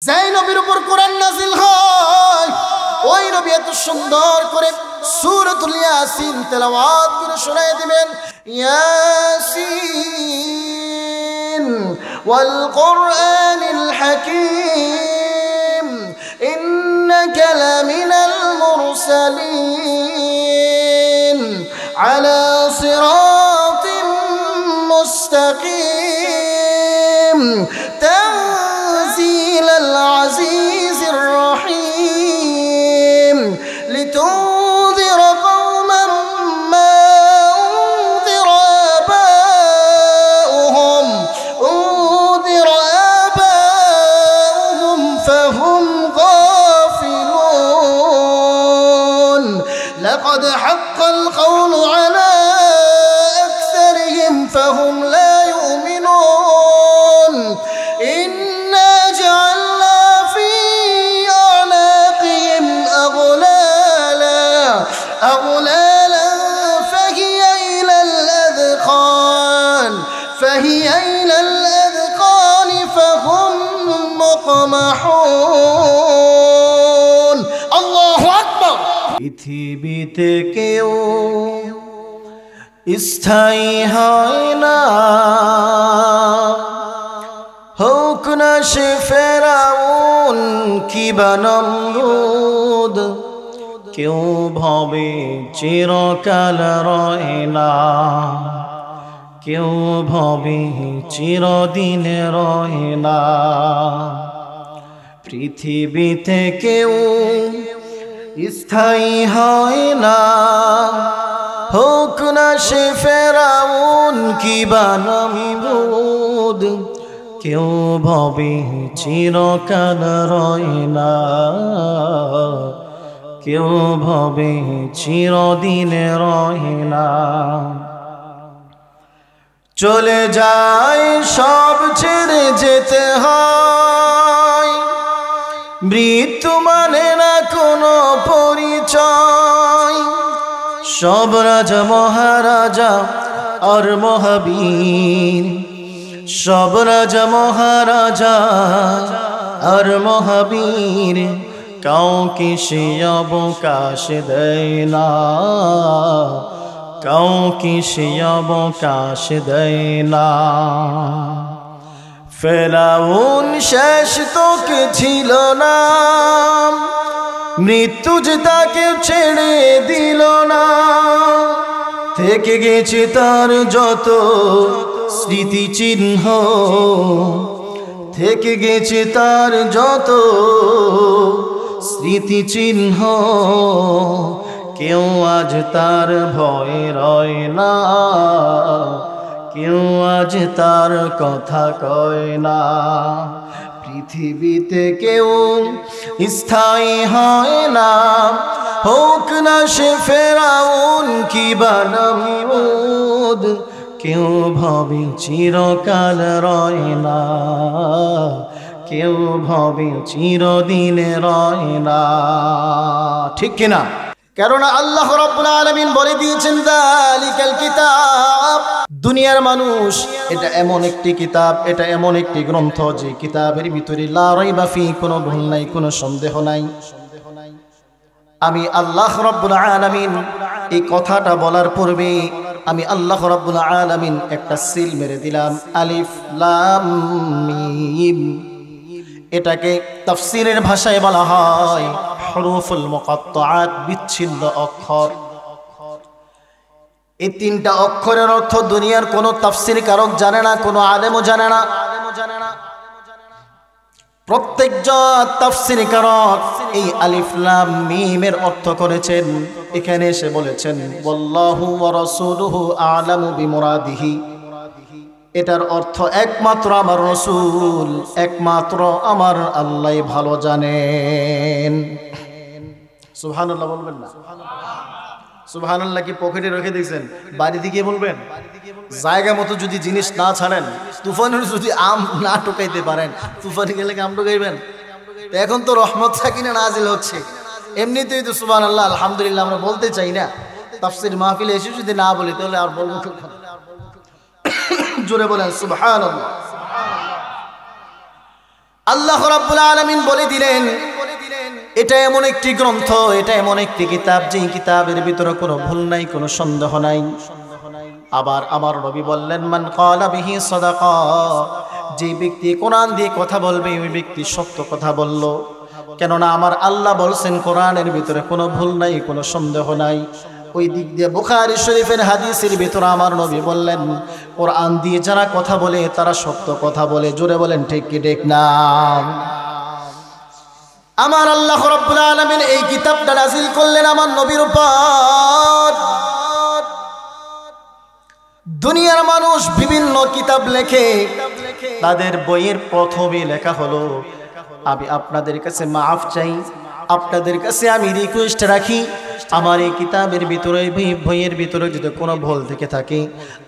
যেই নবীর উপর কোরআন নাযিল হয় ওই নবী এত সুন্দর করে সূরাতুল ইয়াসিন তেলাওয়াত করে শোনায় দিবেন। ইয়াসিন ওয়াল কুরআনিল হাকীম ইন্নাকা লামিনাল মুরসালিন আলা সিরাতিন মুস্তাকিম تنزيل العزيز الرحيم لتنذر قوما ما أنذر آباؤهم فهم غافلون لقد حق القول على أكثرهم فهم لا يؤمنون إنا جعلنا في أعناقهم أغلالا فهي إلى الأذقان فهم مقمحون الله أكبر পৃথিবীতে কেউ স্থায়ী হয় না, হোক না সে ফেরাউন কিবা নমরুদ, কেউ ভবে চিরকাল রয় না, কেউ ভবে চিরদিন রয় না। পৃথিবীতে কেউ স্থায়ী হয় না, হোক না সে ফেরাউন কিবা নমরুদ, কেউ ভবে চিরকাল রয় না, কেউ ভবে চিরদিন রয় না। চলে যায় সব ছেড়ে যেতে হয়, মৃত্যু মানে না কোনো পরিচয়। সব রাজা মহারাজা আর মহাবীর, সব রাজা মহারাজা আর মহাবীর কাউকে সে অবকাশ দেয় না, কাউকে সে অবকাশ দেয় না। ফেরাউন শেষ তোকে ছিল না, মৃত্যু যে তাকে ছেড়ে দিল না, থেকে গেছে তার যত স্মৃতিচিহ্ন, থেকে গেছে তার যত স্মৃতিচিহ্ন। কেউ আজ তার ভয় রয় না, কেউ আজ তার কথা কয় না। পৃথিবীতে কেউ স্থায়ী হয় না, হোক না সে ফেরাউন কিবা নমরুদ, কেউ ভবে চিরকাল রয় না, কেউ ভবে চিরদিন রয় না। ঠিক কিনা? কেননা আল্লাহ রাব্বুল আলামিন বলে দিয়েছেন যালিকাল কিতাব, দুনিয়ার মানুষ এটা এমন একটি কিতাব, এটা এমন একটি গ্রন্থ যে কিতাবের ভিতরে লা রাইবা ফি, কোনো ভুল নাই, কোনো সন্দেহ নাই। আমি আল্লাহ রাব্বুল আলামিন এই কথাটা বলার পূর্বে আমি আল্লাহ রাব্বুল আলামিন একটা সিল মেরে দিলাম, আলিফ লাম মিম। এটাকে তাফসীরের ভাষায় বলা হয় হুরুফুল মুকাত্তাআত, বিচ্ছিন্ন অক্ষর। এই তিনটা অক্ষরের অর্থ দুনিয়ার কোনো তাফসীর কারক জানে না, কোনো আলেমও জানে না। প্রত্যেকজন তাফসীর কারক এই আলিফ লাম মিমের অর্থ করেছেন। এখানে এসে বলেছেন ওয়াল্লাহু ওয়া রাসূলুহু আ'লামু বিমুরাদিহি, এটার অর্থ একমাত্র আমার রাসূল, একমাত্র আমার আল্লাহ ভালো জানেন। সুবহানাল্লাহ বলবেন না? সুবহানাল্লাহ কি পকেটে রেখে দিয়েছেন? বাড়ি থেকে বলবেন? জায়গা মতো যদি জিনিস না ছাড়েন, তুফানের যদি আম না টোকাইতে পারেন, তুফানে গেলে আম টোকাইবেন? এখন তো রহমত সাকিনা নাজিল হচ্ছে, এমনিতেই তো সুবহানাল্লাহ আলহামদুলিল্লাহ আমরা বলতে চাই না। তাফসীর মাহফিলে এসে যদি না বলি তাহলে আর বলবো কখন? জোরে বলেন সুবহানাল্লাহ। আল্লাহ রাব্বুল আলামিন বলে দিলেন এটা এমন একটি গ্রন্থ, এটা এমন একটি কিতাব যে কিতাবের ভিতরে কোনো ভুল নাই, কোনো সন্দেহ নাই। আবার আমার নবী বললেন মান ক্বালা বিহি সাদাকা, যে ব্যক্তি কোরআন দিয়ে কথা বলবে ওই ব্যক্তি সত্য কথা বলল। কেননা আমার আল্লাহ বলছেন কোরআনের ভিতরে কোনো ভুল নাই, কোনো সন্দেহ নাই। ওই দিক দিয়ে বুখারী শরীফের হাদিসের ভিতরে আমার নবী বললেন কোরআন দিয়ে যারা কথা বলে তারা সত্য কথা বলে। জোরে বলেন ঠিক কি ঠিক না? আমার আল্লাহ রাব্বুল আলামিন এই কিতাবটা নাযিল করলেন আমার নবীর উপর। দুনিয়ার মানুষ বিভিন্ন কিতাব লেখে, তাদের বইয়ের প্রথমে লেখা হলো, আমি আপনাদের কাছে মাফ চাই, আপনাদের কাছে আমি রিকোয়েস্ট রাখি, আমার এই কিতাবের ভিতরে বইয়ের ভিতরে যদি কোনো ভুল থেকে থাকে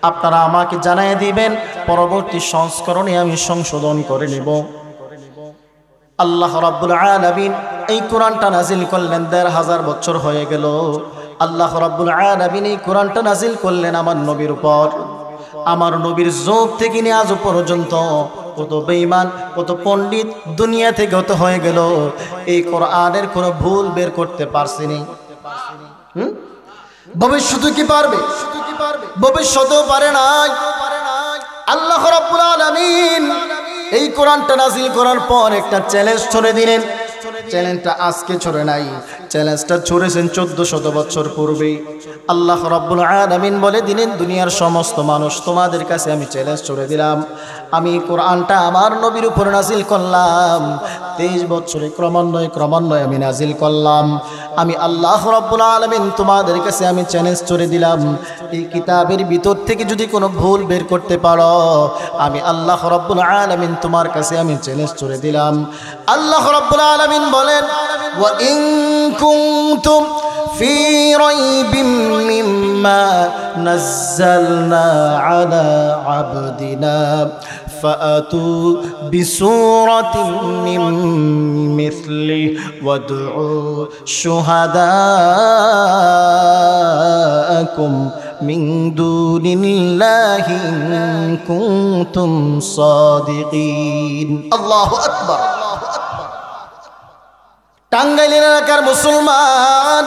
আপনারা আমাকে জানায় দিবেন, পরবর্তী সংস্করণে আমি সংশোধন করে নেব। আল্লাহ রাব্বুল আলামিন এই কোরআনটা নাজিল করলেন ১৫০০ বছর হয়ে গেল। আল্লাহ রাব্বুল আলামিন এই কোরআনটা নাজিল করলেন আমার নবীর উপর। আমার নবীর যুগ থেকে নিয়ে আজ পর্যন্ত কত বেঈমান, কত পণ্ডিত দুনিয়া থেকে গত হয়ে গেল, এই কোরআনের কোনো ভুল বের করতে পারছেনি। ভবিষ্যতে কি পারবে? ভবিষ্যতেও পারে নাই। আল্লাহ রাব্বুল আলামিন এই কোরআনটা নাজিল করার পর একটা চ্যালেঞ্জ ছড়ে দিলেন। চ্যালেঞ্জটা আজকে ছড়ে নাই, চ্যালেঞ্জটা ছড়েছেন ১৪০০ বছর পূর্বে। আল্লাহ রাব্বুল আলামিন বলে দিলেন দুনিয়ার সমস্ত মানুষ তোমাদের কাছে আমি চ্যালেঞ্জ ছড়ে দিলাম, আমি কোরআনটা আমার নবীর উপর নাজিল করলাম, ২৩ বছরে ক্রমান্বয়ে আমি নাজিল করলাম। আমি আল্লাহ রাব্বুল আলামিন তোমাদের কাছে আমি চ্যালেঞ্জ ছড়ে দিলাম, এই কিতাবের ভিতর থেকে যদি কোনো ভুল বের করতে পারো আমি আল্লাহ রাব্বুল আলামিন তোমার কাছে আমি চ্যালেঞ্জ ছড়ে দিলাম। আল্লাহ রাব্বুল আলামিন বলেন ওয়া ইন কুনতুম ফি রাইবিম মিম্মা নাযালনা আলা আবদিনা ফাআতু বিসূরাতিন মিন মিসলি ওয়াদউ শুহাদাআকুম মিন দুনিল্লাহি ইন কুনতুম সাদিকিন। আল্লাহু আকবার। টাঙ্গাইল এলাকার মুসলমান,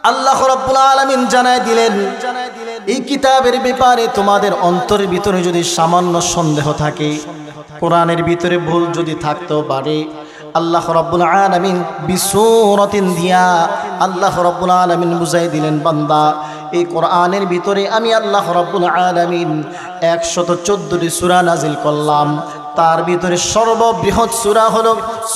আল্লাহ রাব্বুল আলামিন জানায় দিলেন এই কিতাবের ব্যাপারে তোমাদের অন্তরের ভিতরে যদি সামান্য সন্দেহ থাকে, কোরআনের ভিতরে ভুল যদি থাকতেও পারে, আল্লাহ রাব্বুল আলামিন বিসূরাতিন দিয়া আল্লাহ রাব্বুল আলামিন বুঝাই দিলেন বান্দা এই কোরআনের ভিতরে আমি আল্লাহ রাব্বুল আলামিন ১১৪টি সূরা নাজিল করলাম। তার ভিতরে সর্ববৃহৎ সূরা হলো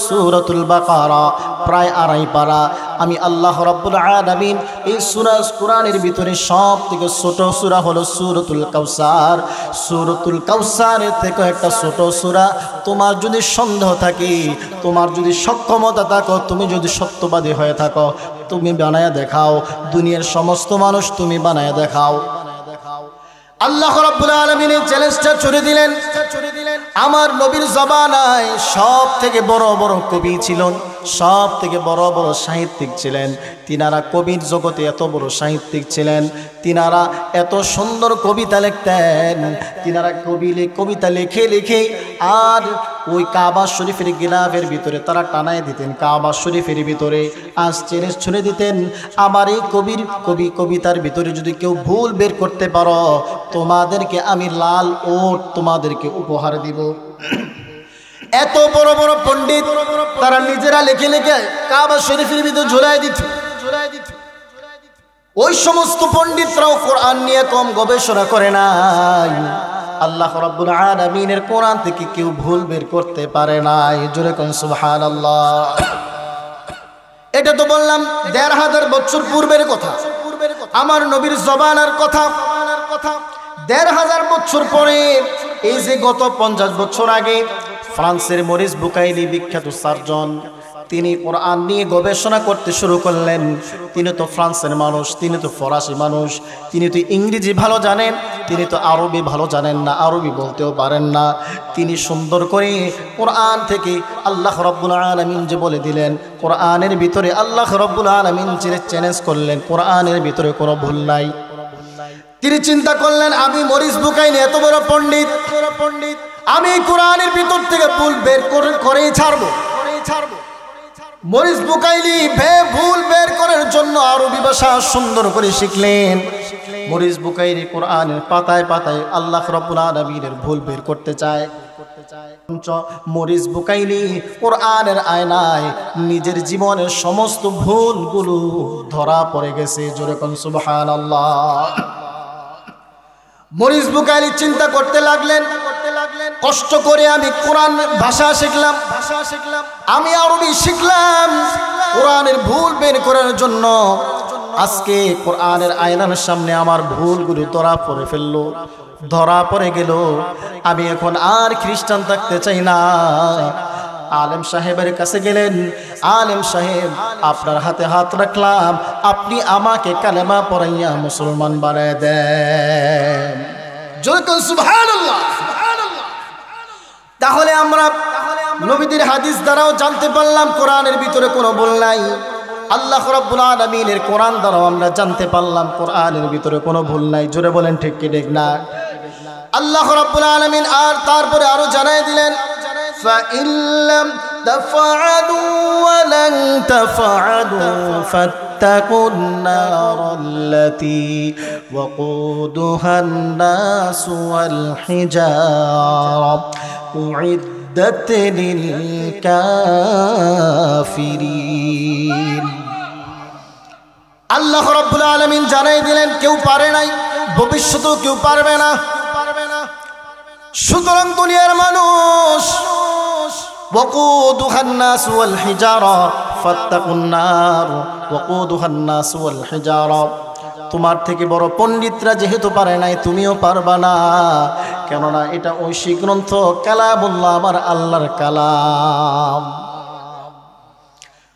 সূরাতুল বাকারা, প্রায় ২.৫ পারা। আমি আল্লাহ রাব্বুল আলামিন এই সূরা কোরআনের ভিতরে সবথেকে ছোট সূরা হলো সূরাতুল কাউসার। সূরাতুল কাউসারের থেকে একটা ছোট সূরা। তোমার যদি সন্দেহ থাকে, তোমার যদি সক্ষমতা থাকো, তুমি যদি সত্যবাদী হয়ে থাকো, তুমি বানায়া দেখাও। দুনিয়ার সমস্ত মানুষ তুমি বানায়া দেখাও। আল্লাহ রাব্বুল আলামিন এই চ্যালেঞ্জটা ছুড়ে দিলেন। আমার নবীর জবানায় সব থেকে বড় বড় কবি ছিলেন, সব থেকে বড় বড় সাহিত্যিক ছিলেন। তিনারা কবির জগতে এত বড় সাহিত্যিক ছিলেন, তিনারা এত সুন্দর কবিতা লিখতেন। তিনারা কবিতা লিখে লিখে আর ওই কাবা শরীফের গিলাফের ভিতরে তারা টানায় দিতেন। কাবা শরীফের ভিতরে আজ চ্যালেঞ্জ ছুড়ে দিতেন, আমার এই কবিতার ভিতরে যদি কেউ ভুল বের করতে পারো তোমাদেরকে আমি লাল ওট তোমাদেরকে উপহার দিব। এত বড় বড় পণ্ডিত তারা নিজেরা লিখে লিখে কাবা শরীফের ভিতরে ঝুলাই দিত। ওই সমস্ত পণ্ডিতরাও কোরআন নিয়ে কম গবেষণা করে নাই। আল্লাহ রাব্বুল আলামিনের কোরআন থেকে কেউ ভুল বের করতে পারে নাই। জোরে কোন সুবহানাল্লাহ। এটা তো বললাম ১৫০০ বছর পূর্বের কথা, আমার নবীর জবানার কথা। ১৫০০ বছর পরে এই যে গত ৫০ বছর আগে ফ্রান্সের মরিস বুকাইলি বিখ্যাত সার্জন, তিনি কোরআন নিয়ে গবেষণা করতে শুরু করলেন। তিনি তো ফ্রান্সের মানুষ, তিনি তো ফরাসি মানুষ, তিনি তো ইংরেজি ভালো জানেন, তিনি তো আরবি ভালো জানেন না, আরবি বলতেও পারেন না। তিনি সুন্দর করে কোরআন থেকে আল্লাহ রাব্বুল আলামিন যে বলে দিলেন, কোরআনের ভিতরে আল্লাহ রাব্বুল আলামিন যে চ্যালেঞ্জ করলেন কোরআনের ভিতরে কোনো ভুল নাই। তিনি চিন্তা করলেন আমি মরিস বুকাইলি এত বড় পণ্ডিত, আমি কোরআনের ভিতর থেকে ভুল বের করেই ছাড়বো। মরিস বুকাইলি ভুল বের করার জন্য আরবি ভাষা সুন্দর করে শিখলেন। মরিস বুকাইলি কোরআনের পাতায় পাতায় আল্লাহ রাব্বুল আলামিনের ভুল বের করতে চায়। মরিস বুকাইলি কোরআনের আয়নায় নিজের জীবনের সমস্ত ভুলগুলো ধরা পড়ে গেছে। জোরে কোন সুবহানাল্লাহ। মরিস বুকাইলি চিন্তা করতে লাগলেন, কষ্ট করে আমি কোরআন ভাষা শিখলাম, আমি আরবি শিখলাম কোরআনের ভুল বের করার জন্য। আজকে কোরআনের আয়নার সামনে আমার ভুলগুলো ধরা পড়ে ফেললো, ধরা পড়ে গেল। আমি এখন আর খ্রিস্টান থাকতে চাই না। আলেম সাহেবের কাছে গেলেন, আলেম সাহেব আপনার হাতে হাত রাখলাম, আপনি আমাকে কালেমা পড়াইয়া মুসলমান বানায় দেন। জোরে সুবহানাল্লাহ। তাহলে আমরা নবীদের হাদিস দ্বারাও জানতে পারলাম কোরআনের ভিতরে কোনো ভুল নাই। আল্লাহ রাব্বুল আলামিনের কোরআন দ্বারাও আমরা জানতে পারলাম কোরআনের ভিতরে কোনো ভুল নাই। জোরে বলেন ঠিক কি ঠিক না? আল্লাহ রাব্বুল আলামিন আর তারপরে আরো জানাই দিলেন, فَإِن لَّمْ تَفْعَلُوا وَلَن تَفْعَلُوا فَاتَّقُوا النَّارَ الَّتِي وَقُودُهَا النَّاسُ وَالْحِجَارَةُ أُعِدَّتْ لِلْكَافِرِينَ। আল্লাহ রাব্বুল আলামিন জানাই দিলেন কেউ পারে নাই, ভবিষ্যতেও কেউ পারবে না। সুতরাং দুনিয়ার মানুষ ওয়াকুদুহান নাস ওয়াল হিজারা ফাত্তাকুন নার ওয়াকুদুহান নাস ওয়াল হিজারা। তোমার থেকে বড় পণ্ডিতরা যেহেতু পারে নাই, তুমিও পারবা না। কেননা এটা ঐশী গ্রন্থ কালামুল্লাহ, আমার আল্লাহর কালাম।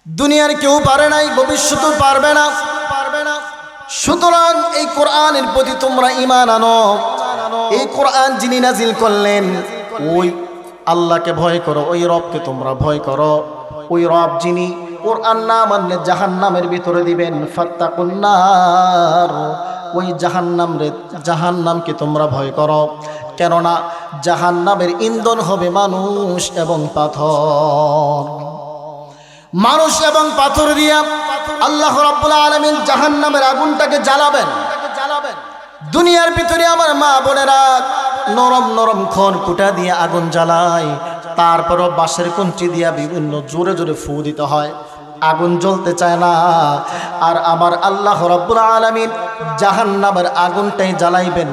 দুনিয়ার কেউ পারে নাই, ভবিষ্যতেও পারবে না। সুতরাং এই কোরআনের প্রতি তোমরা ঈমান আনো। এই কোরআন যিনি নাজিল করলেন ওই আল্লাহকে ভয় করো, ওই রবকে তোমরা ভয় করো। ওই রব যিনি কোরআন না মানলে জাহান্নামের ভিতরে দিবেন। ফাত্তাকুন নার, ওই জাহান্নামকে তোমরা ভয় করো। কেননা জাহান্নামের ইন্ধন হবে মানুষ এবং পাথর। মানুষ এবং পাথর দিয়া আল্লাহ রাব্বুল আলামিন জাহান্নামের আগুনটাকে জ্বালাবেন। দুনিয়ার ভিতরে আমার মা বোনেরা নরম নরম খড়কুটা দিয়ে আগুন জ্বালায়, তারপরও বাঁশের কঞ্চি দিয়া বিভিন্ন জোরে জোরে ফু দিতে হয়, আগুন জ্বলতে চায় না। আর আমার আল্লাহ রাব্বুল আলামিন জাহান্নামের আগুনটাই জ্বালাইবেন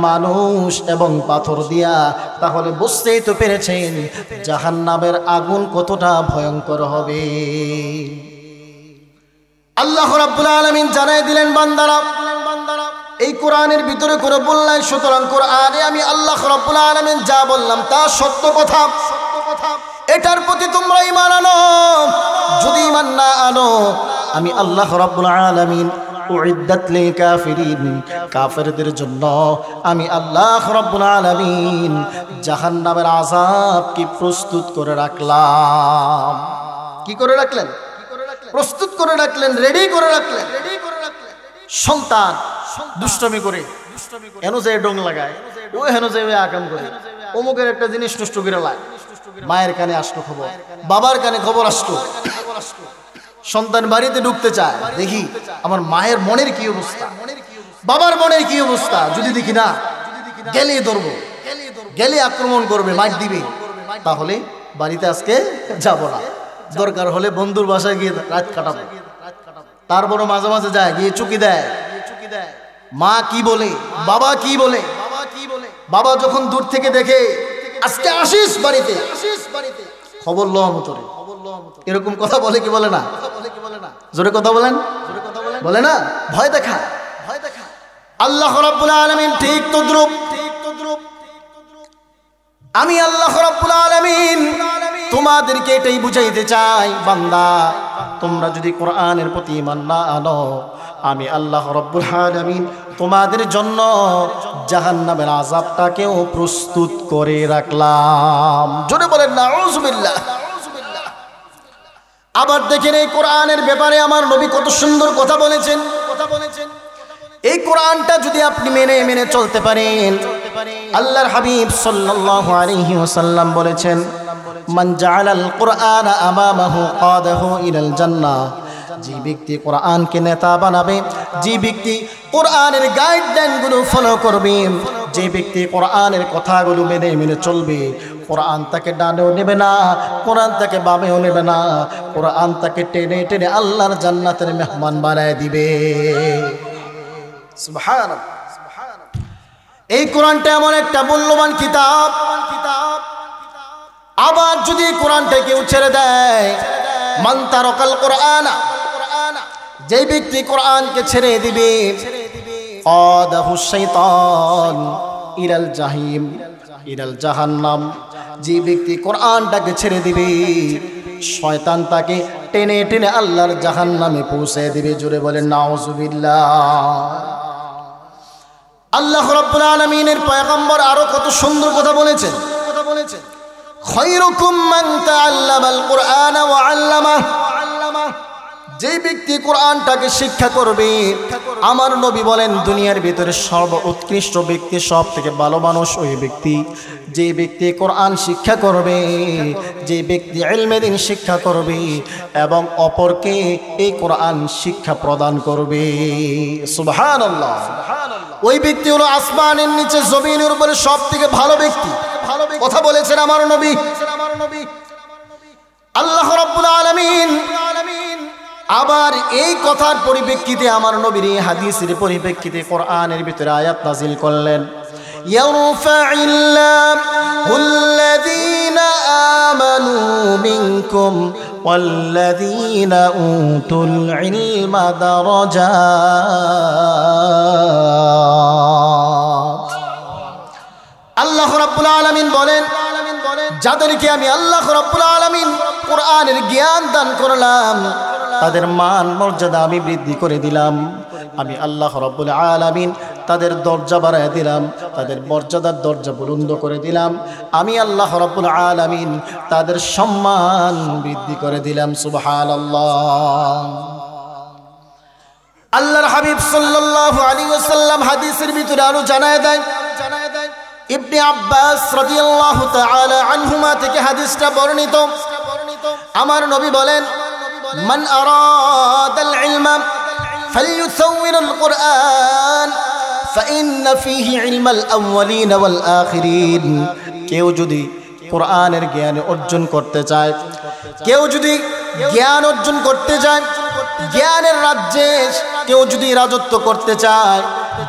মানুষ এবং পাথর দিয়া। তাহলে বুঝতেই তো পেরেছেন জাহান্নামের আগুন কতটা ভয়ঙ্কর হবে। আল্লাহ রাব্বুল আলামিন জানাই দিলেন বান্দারা এই কোরআনের ভিতরে কোনো ভুল নাই। সুতরাং কোরআনে আমি আল্লাহ রাব্বুল আলামিন যা বললাম তা সত্য কথা। এটার প্রতি তোমরা ঈমান আনো। যদি ঈমান না আনো, আমি আল্লাহ রাব্বুল আলামিন উইদ্দাত লিল কাফিরিন, কাফেরদের জন্য আমি আল্লাহ রাব্বুল আলামিন জাহান্নামের আযাব কি প্রস্তুত করে রাখলাম। কি করে রাখলেন? প্রস্তুত করে রাখলেন, রেডি করে রাখলেন। সন্তান দুষ্টমি করে এন যে ডং লাগায়, ও হেন যে আকাম করে, অমুকের একটা জিনিস নষ্ট করে লায়। মায়ের কানে আসলো খবর, বাবার কানে খবর আসলো, সন্তান বাড়িতে ঢুকতে চায়, দেখি আমার মায়ের মনের কি অবস্থা, বাবার মনের কি অবস্থা। যদি দেখি না, গেলে ধরবো, গেলে আক্রমণ করবে, মার দিবে, তাহলে বাড়িতে আজকে যাব না। দরকার হলে বন্ধুর বাসায় গিয়ে রাত কাটাবো। তারপরও মাঝে মাঝে যায়, গিয়ে চুকি দেয়। মা কি বলে, বাবা কি বলে। বাবা যখন দূর থেকে দেখে আজকে আসিস বাড়িতে, খবর লো মতরে, এরকম কথা বলে কি বলে না? জোরে কথা বলেন, বলে না? ভয় দেখা। আল্লাহ রাব্বুল আলামিন ঠিক তদ্রুপ আমি আল্লাহ রাব্বুল আলামিন তোমাদেরকে এটাই বুঝাইতে চাই, বান্দা তোমরা যদি কোরআনের প্রতি ঈমান না আনো, আমি আল্লাহ রাব্বুল আলামিন তোমাদের জন্য জাহান্নামের আযাবটাকেও প্রস্তুত করে রাখলাম। জোরে বলেন নাউযুবিল্লাহ। আবার দেখেন এই কোরআনের ব্যাপারে আমার নবী কত সুন্দর কথা বলেছেন। এই কোরআনটা যদি আপনি মেনে মেনে চলতে পারেন, আল্লাহর হাবিব সাল্লাল্লাহু আলাইহি ওয়াসাল্লাম বলেছেন, মান জাআলাল কুরআনা আমামাহু কাদাহু ইলাল জান্নাহ, যে ব্যক্তি কোরআনকে নেতা বানাবে, যে ব্যক্তি কোরআনের গাইডলাইনগুলো ফলো করবে, যে ব্যক্তি কোরআনের কথাগুলো মেনে মেনে চলবে, কোরআন তাকে ডানেও নেবে না, কোরআন তাকে বামেও নেবে না, কোরআন তাকে টেনে টেনে আল্লাহর জান্নাতের মেহমান বানায় দিবে। সুবহানাল্লাহ। এই কোরআনটা এমন একটা মূল্যবান কিতাব, আবার যদি কোরআনটা কেউ ছেড়ে দেয়, মান তারাকাল কুরআনা, যে ব্যক্তি কোরআনকে ছেড়ে দিবে, আদাহু শাইতান ইলাল জাহিম ইলাল জাহান্নাম, যে ব্যক্তি কোরআনটাকে ছেড়ে দিবে, শয়তান তাকে টেনে টেনে আল্লাহর জাহান্নামে পৌঁছে দিবে। জোরে বলেন নাউজুবিল্লাহ। আল্লাহ রাব্বুল আলামিনের পয়গম্বর আরো কত সুন্দর কথা বলেছেন। খায়রুকুম মান তাআল্লামাল কুরআনা ওয়া আল্লামাহু, যে ব্যক্তি কোরআনটাকে শিক্ষা করবে, আমার নবী বলেন দুনিয়ার ভিতরে সর্বোৎকৃষ্ট ব্যক্তি, সব থেকে ভালো মানুষ ওই ব্যক্তি যে ব্যক্তি কোরআন শিক্ষা করবে, যে ব্যক্তি ইলমে দ্বীন শিক্ষা করবে এবং অপরকে এই কোরআন শিক্ষা প্রদান করবে। সুবহানাল্লাহ। ওই ব্যক্তি হলো আসমানের নিচে জমিনের উপরে সব থেকে ভালো ব্যক্তি। কথা বলেছেন আমার নবী। আল্লাহ রাব্বুল আলামিন আবার এই কথার পরিপ্রেক্ষিতে আমার নবীর এই হাদিসের পরিপ্রেক্ষিতে কোরআনের ভিতরে আয়াত নাযিল করলেন, ইয়ারফা'িল্লাহুল্লাযীনা আমানু মিনকুম ওয়াল্লাযীনা উতুল ইলমা দারাজাত। আল্লাহ রাব্বুল আলামিন বলেন, যাদেরকে আমি আল্লাহ রাব্বুল আলামিন কোরআনের জ্ঞান দান করলাম, তাদের মান মর্যাদা আমি বৃদ্ধি করে দিলাম। আমি আল্লাহ রাব্বুল আলামিন তাদের দরজা বাড়ায় দিলাম, তাদের মর্যাদার দরজা বুলন্দ করে দিলাম। আমি আল্লাহ রাব্বুল আলামিন তাদের সম্মান বৃদ্ধি করে দিলাম। সুবহানাল্লাহ। আল্লাহর হাবিব সাল্লাল্লাহু আলাইহি ওয়াসাল্লাম হাদিসের ভিতরে আরো জানায় দেয়, ইবনে আব্বাস রাদিয়াল্লাহু তাআলা আনহুমা থেকে হাদিসটা বর্ণিত। আমার নবী বলেন, মান আরাদাল ইলমা ফালইউসাউইরুল কুরআন ফাইন্না ফীহি ইলমাল আউয়ালিন ওয়াল আখিরিন। কেউ যদি কোরআনের জ্ঞান অর্জন করতে চায়, কেউ যদি জ্ঞান অর্জন করতে চায়, জ্ঞানের রাজ্যে কেউ যদি রাজত্ব করতে চায়,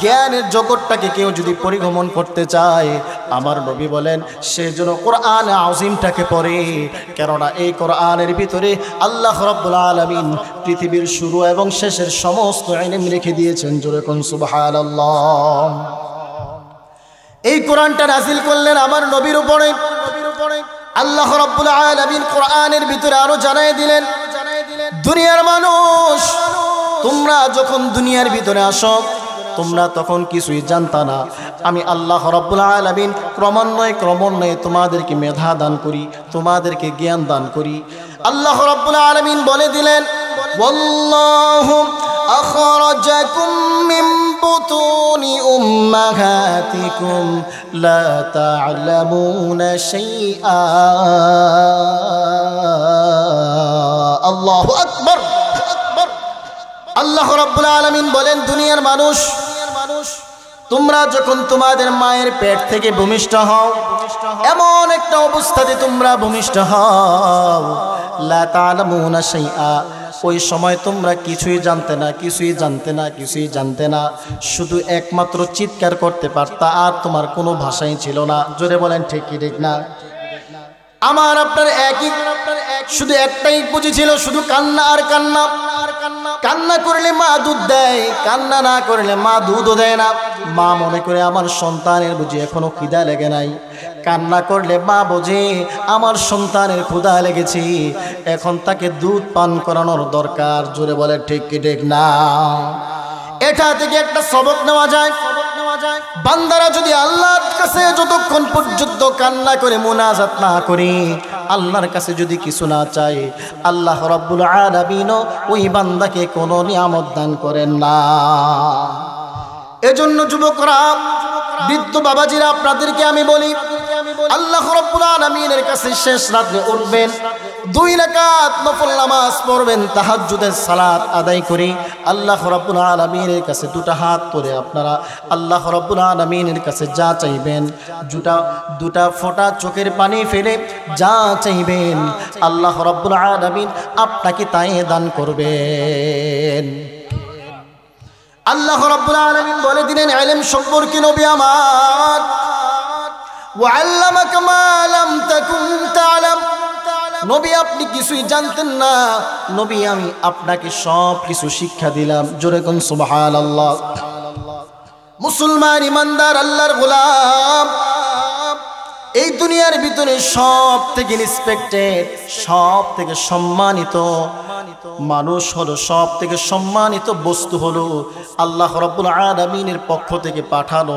জ্ঞানের জগৎটাকে কেউ যদি পরিগমন করতে চায়, আমার নবী বলেন সে যেন কোরআন আযীমটাকে পড়ে। কেননা এই কোরআনের ভিতরে আল্লাহ রাব্বুল আলামিন পৃথিবীর শুরু এবং শেষের সমস্ত ইলম রেখে দিয়েছেন। জোরে কোন সুবহানাল্লাহ। এই কোরআনটা নাযিল করলেন আমার নবীর উপরে। আল্লাহ রাব্বুল আলামিন কোরআনের ভিতরে আরো জানায় দিলেন, দুনিয়ার মানুষ, তোমরা যখন দুনিয়ার ভিতরে আসো, তোমরা তখন কিছুই জানতা না। আমি আল্লাহ রাব্বুল আলামিন ক্রমান্বয়ে তোমাদেরকে মেধা দান করি, তোমাদেরকে জ্ঞান দান করি। আল্লাহ রাব্বুল আলামিন বলে দিলেন, ওয়াল্লাহু আখরাজাকুম মিন বুতুনি উম্মাহাতিকুম লা তা'লামুনা শাইআ। আল্লাহু আকবার। আল্লাহ রাব্বুল আলামিন বলেন, দুনিয়ার মানুষ, তোমরা যখন তোমাদের মায়ের পেট থেকে ভূমিষ্ঠ হও, এমন একটা অবস্থাতে তোমরা ভূমিষ্ঠ হও, লা তা'লামুনা শাইআ, ওই সময় তোমরা কিছুই জানতে না, কিছুই জানতে না, কিছুই জানতে না, শুধু একমাত্র চিৎকার করতে পারতা, আর তোমার কোনো ভাষাই ছিল না। জোরে বলেন ঠিক কি ঠিক না? আমার আপনার একই, শুধু একটাই পুঁজি ছিল, শুধু কান্না আর কান্না। কান্না করলে মা দুধ দেয়, কান্না না করলে মা দুধও দেয় না। মা মনে করে আমার সন্তানের বুঝি এখনো খিদা লেগে নাই। কান্না করলে মা বোঝে আমার সন্তানের ক্ষুধা লেগেছে, এখন তাকে দুধ পান করানোর দরকার। জোরে বলে ঠিক কি ঠিক না? এটা থেকে একটা সবক নেওয়া যায়, বান্দারা যদি আল্লাহর কাছে যতক্ষণ পর্যন্ত কান্না করে মুনাজাত না করে, আল্লাহর কাছে যদি কিছু না চায়, আল্লাহ রাব্বুল আলামিন ওই বান্দাকে কোনো নিয়ামত দান করেন না। এজন্য যুবকরা, বৃদ্ধ বাবাজিরা আপনাদেরকে আমি বলি, আল্লাহ রাব্বুল আলামিনের কাছে শেষ রাতে উঠবেন, 2 রাকাত নফল নামাজ পড়বেন, তাহাজ্জুদের সালাত আদায় করে আল্লাহ রাব্বুল আলামিনের কাছে 2টা হাত তুলে আপনারা আল্লাহ রাব্বুল আলামিনের কাছে যা চাইবেন, দুটা ফোঁটা চোখের পানি ফেলে যা চাইবেন আল্লাহ রাব্বুল আলামিন আপনাকে তাই দান করবেন। আল্লাহ রাব্বুল আলামিন বলে দিলেন ইলম সম্পর্কে নবী আমার, ওয়াল্লামাকা মা লাম তাকুন তা'লাম, নবী আপনি কিছুই জানতেন না, নবী আমি আপনাকে সব কিছু শিক্ষা দিলাম। জোরে কোন সুবহানাল্লাহ। মুসলমান ইমানদার আল্লাহর গোলাম, এই দুনিয়ার ভিতরে সব থেকে রেসপেক্টেড, সব থেকে সম্মানিত মানুষ হলো, সব থেকে সম্মানিত বস্তু হলো আল্লাহ রাব্বুল আলামিনের পক্ষ থেকে পাঠানো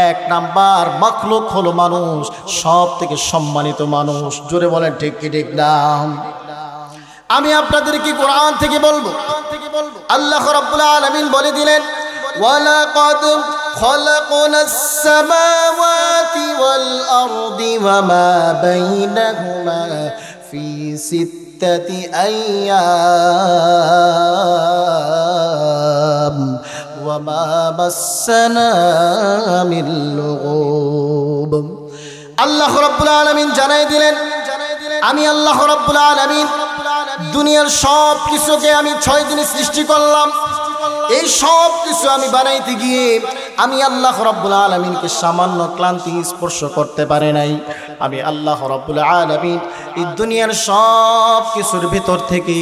1 নাম্বার মাখলুক হলো মানুষ, সব থেকে সম্মানিত মানুষ। জোরে বলেন ঠিক কি ঠিক না? আমি আপনাদেরকে কোরআন থেকে বলবো, আল্লাহ রাব্বুল আলামিন বলে দিলেন ওয়ালাকাদ খালাকনাস সামাওয়াতি ওয়াল আরদি ওয়া মা বাইনাহুমা ফি 6 أيام وما مسنا من لغوب। আল্লাহ রাব্বুল আলামিন জানাই দিলেন আমি আল্লাহ রাব্বুল আলামিন দুনিয়ার সব কিছুকে আমি 6 দিনে সৃষ্টি করলাম। এই সব কিছু আমি বানাইতে গিয়ে আমি আল্লাহ রাব্বুল আলামিনকে সামান্য ক্লান্তি স্পর্শ করতে পারে নাই। আমি আল্লাহ রাব্বুল আলামিন এই দুনিয়ার সব কিছুর ভিতর থেকে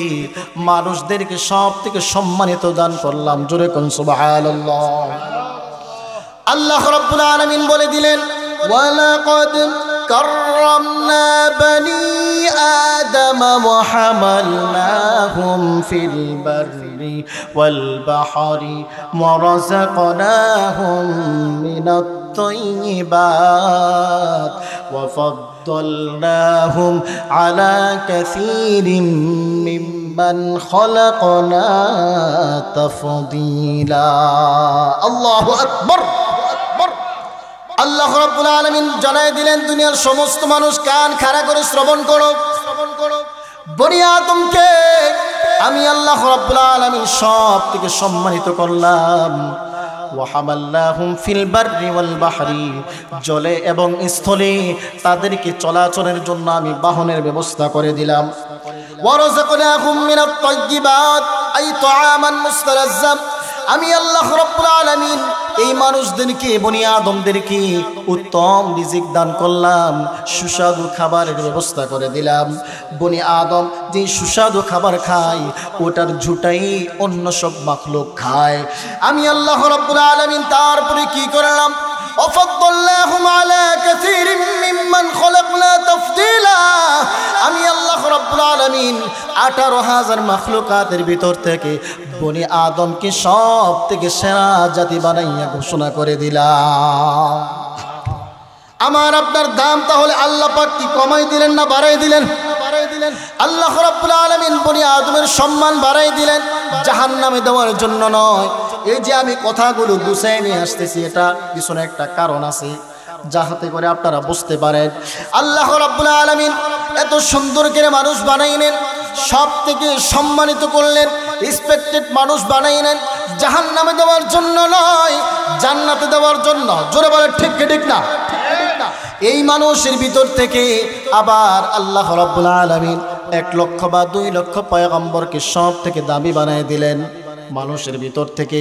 মানুষদেরকে সব থেকে সম্মানিত দান করলাম। জোরে কোন সুবহানাল্লাহ। আল্লাহ রাব্বুল আলামিন বলে দিলেন ওয়ালাকাদ কাররামনা বানি আদম ওয়া হামালনাহুম ফিল বাররি ওয়াল বাহরি ওয়া রাযাকনাহুম মিনাত তাইয়্যিবাত ওয়া ফাদ্দালনাহুম আলা কাসীরিম মিম্মান খালাকনা তাফদীলা। আল্লাহু আকবার। আল্লাহ রাব্বুল আলামিন জানাই দিলেন দুনিয়ার সমস্ত মানুষ কান খাড়া করে শ্রবণ করো, বনি আদমকে আমি আল্লাহ রাব্বুল আলামিন সব থেকে সম্মানিত করলাম। ওয়া হামালনাহুম ফিল বাররি ওয়াল বাহরি, জলে এবং স্থলে তাদেরকে চলাচলের জন্য আমি বাহনের ব্যবস্থা করে দিলাম। ওয়া রাযাকনাহুম মিনাত তাইয়্যিবাত আই তাআমান মুস্তালাজ্জাম, আমি আল্লাহ রাব্বুল আলামিন এই মানুষদেরকে বনি আদমদেরকে উত্তম রিজিক দান করলাম, সুস্বাদু খাবারের ব্যবস্থা করে দিলাম। বনি আদম যে সুস্বাদু খাবার খায় ওটার ঝুটাই অন্য সব মাখলুক খায়। আমি আল্লাহ রাব্বুল আলামিন তারপরে কি করলাম ওয়াফাদ্দালনাহুম আলা কাসীরিম মিম্মান খালাকনা তাফদীলা, আমি আল্লাহ রাব্বুল আলামিন 18,000 মাখলুকাতের ভিতর থেকে বনি আদমকে সব থেকে সেরা জাতি বানাইয়া ঘোষণা করে দিলাম। আমার আপনার দাম তাহলে আল্লাহ পাক কি কমাই দিলেন না বাড়াই দিলেন? আল্লাহ রাব্বুল আলামিন বনি আদমের সম্মান বাড়াই দিলেন, জাহান্নামে দেওয়ার জন্য নয়। এই যে আমি কথাগুলো গুছাই নিয়ে আসতেছি এটা পিছনে একটা কারণ আছে, যাহাতে করে আপনারা বুঝতে পারেন। আল্লাহ রাব্বুল আলামিন এত সুন্দর করে মানুষ বানাইলেন, সব থেকে সম্মানিত করলেন, রেসপেক্টেড মানুষ বানাইলেন, জাহান্নামে দেওয়ার জন্য নয় জান্নাতে দেওয়ার জন্য। জোরে বলে ঠিক কি ঠিক না? এই মানুষের ভিতর থেকে আবার আল্লাহ রাব্বুল আলামিন 1 লক্ষ বা 2 লক্ষ পয়গম্বরকে সব থেকে দামি বানায় দিলেন। মানুষের ভিতর থেকে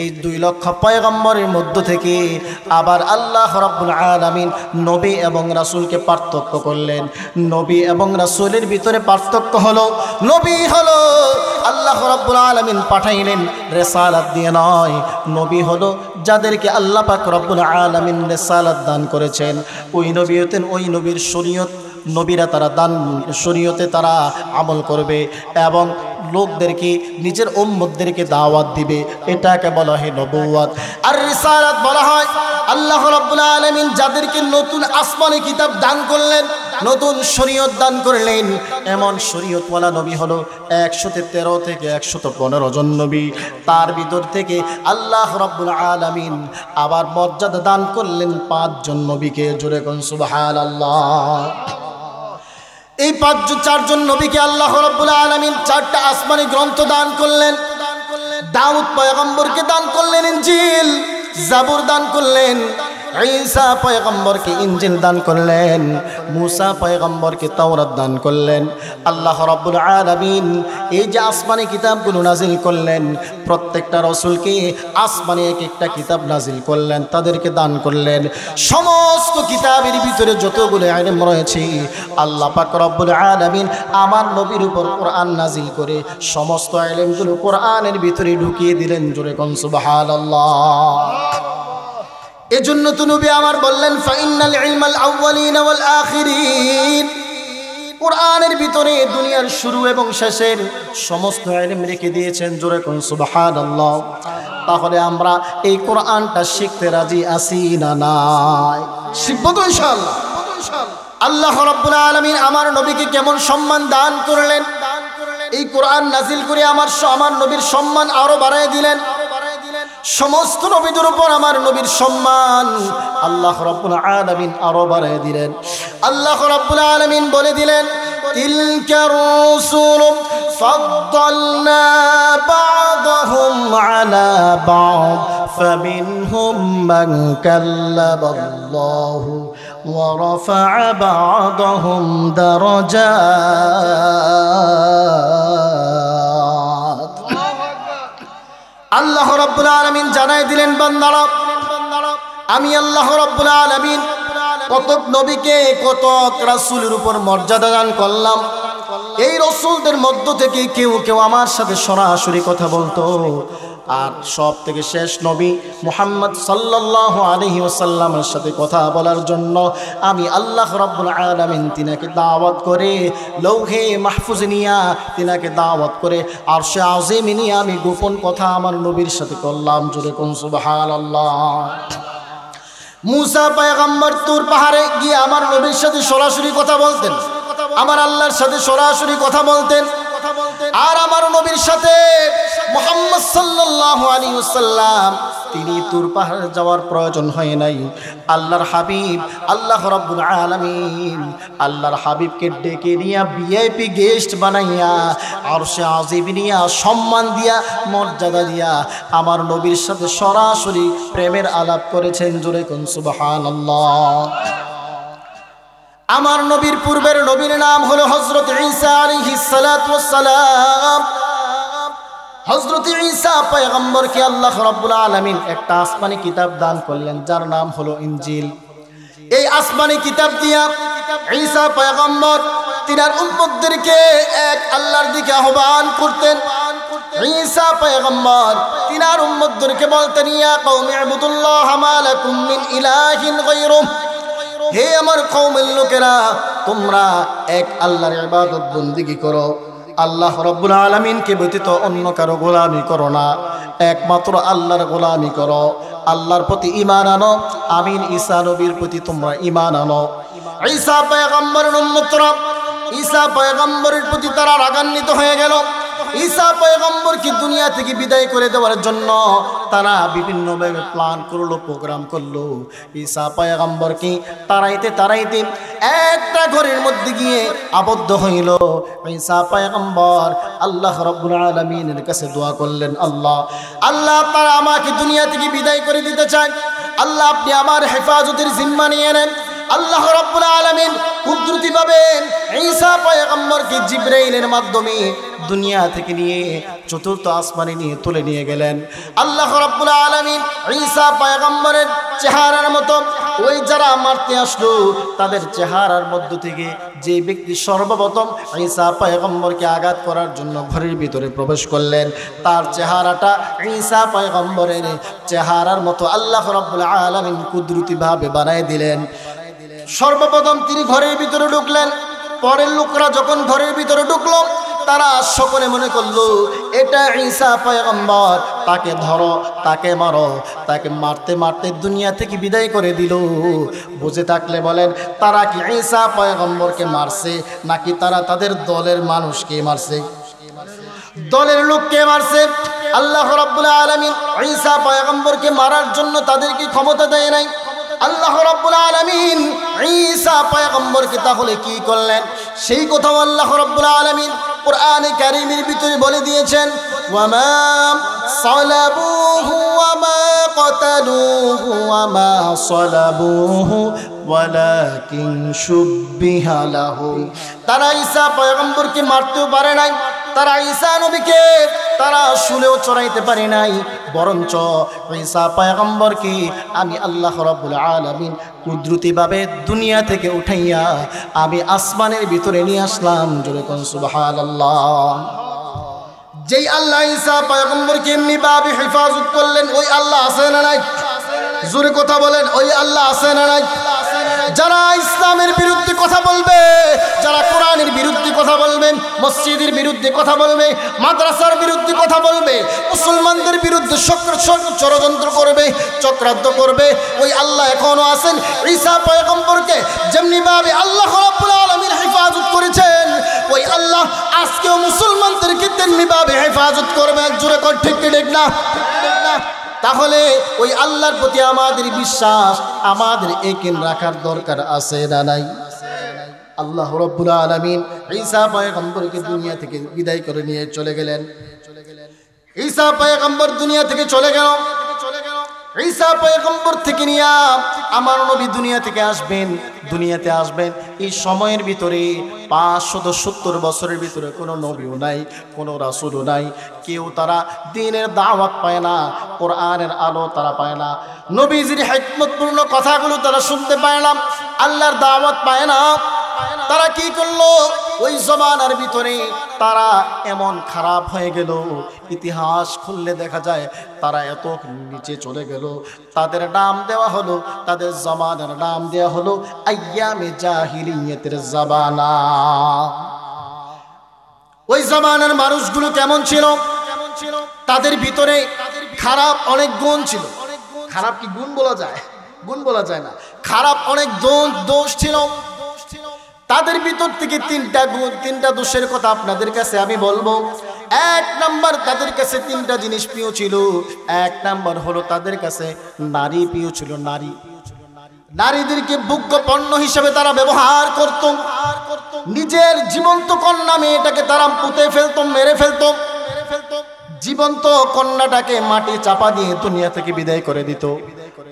এই 2 লক্ষ পয়গম্বরের মধ্য থেকে আবার আল্লাহ রাব্বুল আলামিন নবী এবং রাসূলকে পার্থক্য করলেন। নবী এবং রাসূলের ভিতরে পার্থক্য হলো নবী হলো আল্লাহ রাব্বুল আলামিন পাঠাইলেন রিসালাত দিয়ে নয়। নবী হলো যাদেরকে আল্লাহ পাক রাব্বুল আলামিন রিসালাত দান করেছেন, ওই নবী হতেন ওই নবীর শরীয়ত নবীরা তারা দান শরীয়তে তারা আমল করবে এবং লোকদেরকে নিজের উম্মতদেরকে দাওয়াত দিবে। এটাকে বলা হয় নবুয়ত। আর রিসালাত বলা হয় আল্লাহ রাব্বুল আলামিন যাদেরকে নতুন আসমানি কিতাব দান করলেন, নতুন শরীয়ত দান করলেন, এমন শরীয়তওয়ালা নবী হলো 113 থেকে 115 জন নবী। তার ভিতর থেকে আল্লাহ রাব্বুল আলামিন আবার মর্যাদা দান করলেন 5 জন নবীকে। জোরে কোন সুবহানাল্লাহ। এই 4 জন নবীকে আল্লাহ রাব্বুল আলামিন 4টা আসমানি গ্রন্থ দান করলেন। দাউদ পয়গম্বরকে দান করলেন ইনজিল, জাবুর দান করলেন, ঈসা পয়গম্বরকে ইনজিল দান করলেন, মুসা পয়গম্বরকে তাওরাত দান করলেন। আল্লাহ রাব্বুল আলামিন এই যে আসমানি কিতাবগুলো নাজিল করলেন, প্রত্যেকটা রাসূলকে আসমানি একটা কিতাব নাজিল করলেন, তাদেরকে দান করলেন। সমস্ত কিতাবের ভিতরে যতগুলো ইলম রয়েছে আল্লাহ পাক রব্বুল আলামিন আমার নবীর উপর কোরআন নাজিল করে সমস্ত ইলমগুলো কোরআনের ভিতরে ঢুকিয়ে দিলেন। জোরে কোন সুবহানাল্লাহ। এজন্য তো নবী আমার বললেন ফাইনাল ইলমাল আউয়ালিন ওয়াল আখিরিন, কোরআনের ভিতরে দুনিয়ার শুরু এবং শেষের সমস্ত ইলম রেখে দিয়েছেন। জোরে কোন সুবহানাল্লাহ। তাহলে আমরা এই কোরআনটা শিখতে রাজি আছি না নাই? শিখব তো ইনশাআল্লাহ। আল্লাহ রাব্বুল আলামিন আমার নবীকে কেমন সম্মান দান করলেন, এই কোরআন নাজিল করে আমার নবীর সম্মান আরো বাড়ায় দিলেন। সমস্ত নবীদের উপর আমার নবীর সম্মান আল্লাহ রাব্বুল আলামিন আরো বাড়ায় দিলেন। আল্লাহ রাব্বুল আলামিন বলে দিলেন তিলকা রুসুলুম ফাদ্দালনা বা'দাহুম আলা বা'দ ফামিনহুম মান কাল্লামাল্লাহু ওয়া রাফা'a বা'দাহুম দারাজাত। আল্লাহ রাব্বুল আলামিন জানাই দিলেন বান্দারা, আমি আল্লাহ রাব্বুল আলামিন কতক নবীকে কতক রাসূলের উপর মর্যাদা দান করলাম। এই রাসূলদের মধ্য থেকে কেউ কেউ আমার সাথে সরাসরি কথা বলতো, আর সব থেকে শেষ নবী মুহাম্মদ সাল্লাল্লাহু আলাইহি ওয়াসাল্লামের সাথে কথা বলার জন্য আমি আল্লাহ রাব্বুল আলামিন তিনাকে দাওয়াত করে লৌহে মাহফুজ নিয়া, তিনাকে দাওয়াত করে আরশে আজিম নিয়ে আমি গোপন কথা আমার নবীর সাথে করলাম। জোরে কোন সুবহানাল্লাহ। মুসা পয়গম্বর তুর পাহাড়ে গিয়ে আমার নবীর সাথে সরাসরি কথা বলতেন, আমার আল্লাহর সাথে সরাসরি কথা বলতেন। আর আমার নবীর সাথে মুহাম্মদ সাল্লাল্লাহু আলাইহি ওয়াসাল্লাম তিনি তুর পাহাড়ে যাওয়ার প্রয়োজন হয় নাই। আল্লাহর হাবিব আল্লাহ রাব্বুল আলামিন আল্লাহর হাবিবকে ডেকে নিয়া ভিআইপি গেস্ট বানাইয়া আরশে আজিম নিয়া সম্মান দিয়া মর্যাদা দিয়া আমার নবীর সাথে সরাসরি প্রেমের আলাপ করেছেন। জোরে কোন সুবহানাল্লাহ। আমার নবীর পূর্বের নবীর নাম হলো হযরত ঈসা আলাইহিস সালাতু ওয়াস সালাম। হযরত ঈসা পয়গম্বরকে আল্লাহ রাব্বুল আলামিন একটা আসমানি কিতাব দান করলেন যার নাম হলো ইনজিল। এই আসমানি কিতাব দিয়া ঈসা পয়গম্বর তিনার উম্মতদেরকে এক আল্লাহর দিকে আহ্বান করতেন। ঈসা পয়গম্বর তিনার উম্মতদেরকে বলতেন ইয়া কওমি ইবুদুল্লাহ মা লাকুম মিন ইলাহিন গায়রুহু, হে আমার কওমের লোকেরা তোমরা এক আল্লাহর ইবাদত বন্দেগী করো, আল্লাহ রাব্বুল আলামিনকে ব্যতীত অন্য কারো গোলামি করো না, একমাত্র আল্লাহর গোলামি করো, আল্লাহর প্রতি ঈমান আনো, আমিন ঈসা নবীর প্রতি তোমরা ঈমান আনো। ঈসা পয়গম্বরের উম্মতরা ঈসা পয়গম্বরের প্রতি তারা রাগান্বিত হয়ে গেল। ঈসা পয়গম্বরকে দুনিয়া থেকে বিদায় করে দেওয়ার জন্য তারা বিভিন্নভাবে প্ল্যান করলো, প্রোগ্রাম করলো। ঈসা পয়গম্বরকে তাড়াইতে তাড়াইতে একটা ঘরের মধ্যে গিয়ে আবদ্ধ হইল। ঈসা পয়গম্বর আল্লাহ রাব্বুল আলামিনের কাছে দোয়া করলেন, আল্লাহ আল্লাহ তারা আমাকে দুনিয়া থেকে বিদায় করে দিতে চায়, আল্লাহ আপনি আমার হেফাজতের জিম্মা নিয়ে নেন। আল্লাহ রাব্বুল আলামিন কুদরতিভাবে ঈসা পয়গম্বরকে জিবরাইলের মাধ্যমে দুনিয়া থেকে নিয়ে চতুর্থ আসমানে নিয়ে তুলে নিয়ে গেলেন। আল্লাহ রাব্বুল আলামিন ঈসা পয়গম্বরের চেহারার মতো ওই যারা মারতে আসলো তাদের চেহারার মধ্য থেকে যে ব্যক্তি সর্বপ্রথম ঈসা পয়গম্বরকে আঘাত করার জন্য ঘরের ভিতরে প্রবেশ করলেন, তার চেহারাটা ঈসা পয়গম্বরের চেহারার মতো আল্লাহ রাব্বুল আলামিন কুদরতিভাবে বানায় দিলেন। সর্বপ্রথম তিনি ঘরের ভিতরে ঢুকলেন। পরের লোকরা যখন ঘরের ভিতরে ঢুকলো তারা সকলে মনে করলো এটা ঈসা পয়গম্বর, তাকে ধরো, তাকে মারো। তাকে মারতে মারতে দুনিয়া থেকে বিদায় করে দিল। বুঝে থাকলে বলেন, তারা কি ঈসা পয়গম্বরকে মারছে নাকি তারা তাদের দলের মানুষকে মারছে? দলের লোককে মারছে। আল্লাহ রাব্বুল আলামিন ঈসা পয়গম্বরকে মারার জন্য তাদেরকে ক্ষমতা দেয় নাই। আল্লাহ রাব্বুল আলামিন ঈসা পয়গম্বরকে তাহলে কি করলেন সেই কথাও আল্লাহ রাব্বুল আলামিন কোরআনে কারীমের ভিতরে বলে দিয়েছেন, ওয়ামা সালাবুহু ওয়ামা কাতালুহু ওয়ামা সালাবুহু ওয়ালাকিন শুব্বিহা লাহুম। তারা ঈসা পয়গম্বরকে মারতেও পারে নাই, তারা ঈসা নবীকে তারা শুলেও চড়াইতে পারে নাই, বরঞ্চ ঈসা পয়গম্বরকে আমি আল্লাহ রাব্বুল আলামিন কুদরতিভাবে দুনিয়া থেকে উঠাইয়া আমি আসমানের ভিতরে নিয়ে আসলাম। জোরে কোন সুবহানাল্লাহ। যেই আল্লাহ ঈসা পয়গম্বরকে এমনি ভাবে হেফাজত করলেন, ওই আল্লাহ আছে না নাই? জোরে কথা বলেন, ওই আল্লাহ আছে না নাই? যারা ইসলামের বিরুদ্ধে কথা বলবে, যারা কোরআনের বিরুদ্ধে কথা বলবে, মসজিদের বিরুদ্ধে কথা বলবে, মাদ্রাসার বিরুদ্ধে কথা বলবে, মুসলমানদের বিরুদ্ধে ষড়যন্ত্র করবে, চক্রান্ত করবে, ওই আল্লাহ এখনো আছেন। ঈসা পয়গম্বরকে যেমনি ভাবে আল্লাহ রাব্বুল আলামিন হেফাজত করেছেন, ওই আল্লাহ আজকেও মুসলমানদেরকে তেমনি ভাবে হেফাজত করবে। জোরে কর ঠিক কি ঠিক না? তাহলে ওই আল্লাহর প্রতি আমাদের বিশ্বাস, আমাদের একিন রাখার দরকার আছে না নাই? আল্লাহ রাব্বুল আলামিন ঈসা পয়গম্বরকে দুনিয়া থেকে বিদায় করে নিয়ে চলে গেলেন। ঈসা পয়গম্বর দুনিয়া থেকে চলে গেল। ঈসা পয়গম্বর থেকে নিয়ে আমার নবী দুনিয়া থেকে আসবেন, দুনিয়াতে আসবেন। এই সময়ের ভিতরে 570 বছরের ভিতরে কোনো নবীও নাই, কোনো রাসূলও নাই। কেউ তারা দ্বীনের দাওয়াত পায় না, কোরআনের আলো তারা পায় না, নবীজির হিকমতপূর্ণ কথাগুলো তারা শুনতে পায় না, আল্লাহর দাওয়াত পায় না। তারা কি করলো? ওই জমানার ভিতরে তারা এমন খারাপ হয়ে গেল, ইতিহাস খুললে দেখা যায় তারা এত নিচে চলে গেল। তাদের নাম দেওয়া হলো, তাদের জমানার নাম দেওয়া হলো আইয়ামে জাহিলিয়াতের জামানা। ওই জমানার মানুষগুলো কেমন ছিল? তাদের ভিতরে খারাপ অনেক গুণ ছিল। খারাপ কি গুণ বলা যায়? গুণ বলা যায় না, খারাপ অনেক দোষ ছিল। তাদের ভিতর থেকে তিনটা দোষের কথা আপনাদের কাছে আমি বলবো। এক নাম্বার, তাদের কাছে তিনটা জিনিস প্রিয় ছিল। এক নাম্বার হলো তাদের কাছে নারী প্রিয় ছিল। নারীদেরকে ভোগ্য পণ্য হিসেবে তারা ব্যবহার করত। নিজের জীবন্ত কন্যা মেয়েটাকে তারা পুঁতে ফেলতো, মেরে ফেলতো। জীবন্ত কন্যাটাকে মাটি চাপা দিয়ে দুনিয়া থেকে বিদায় করে দিত।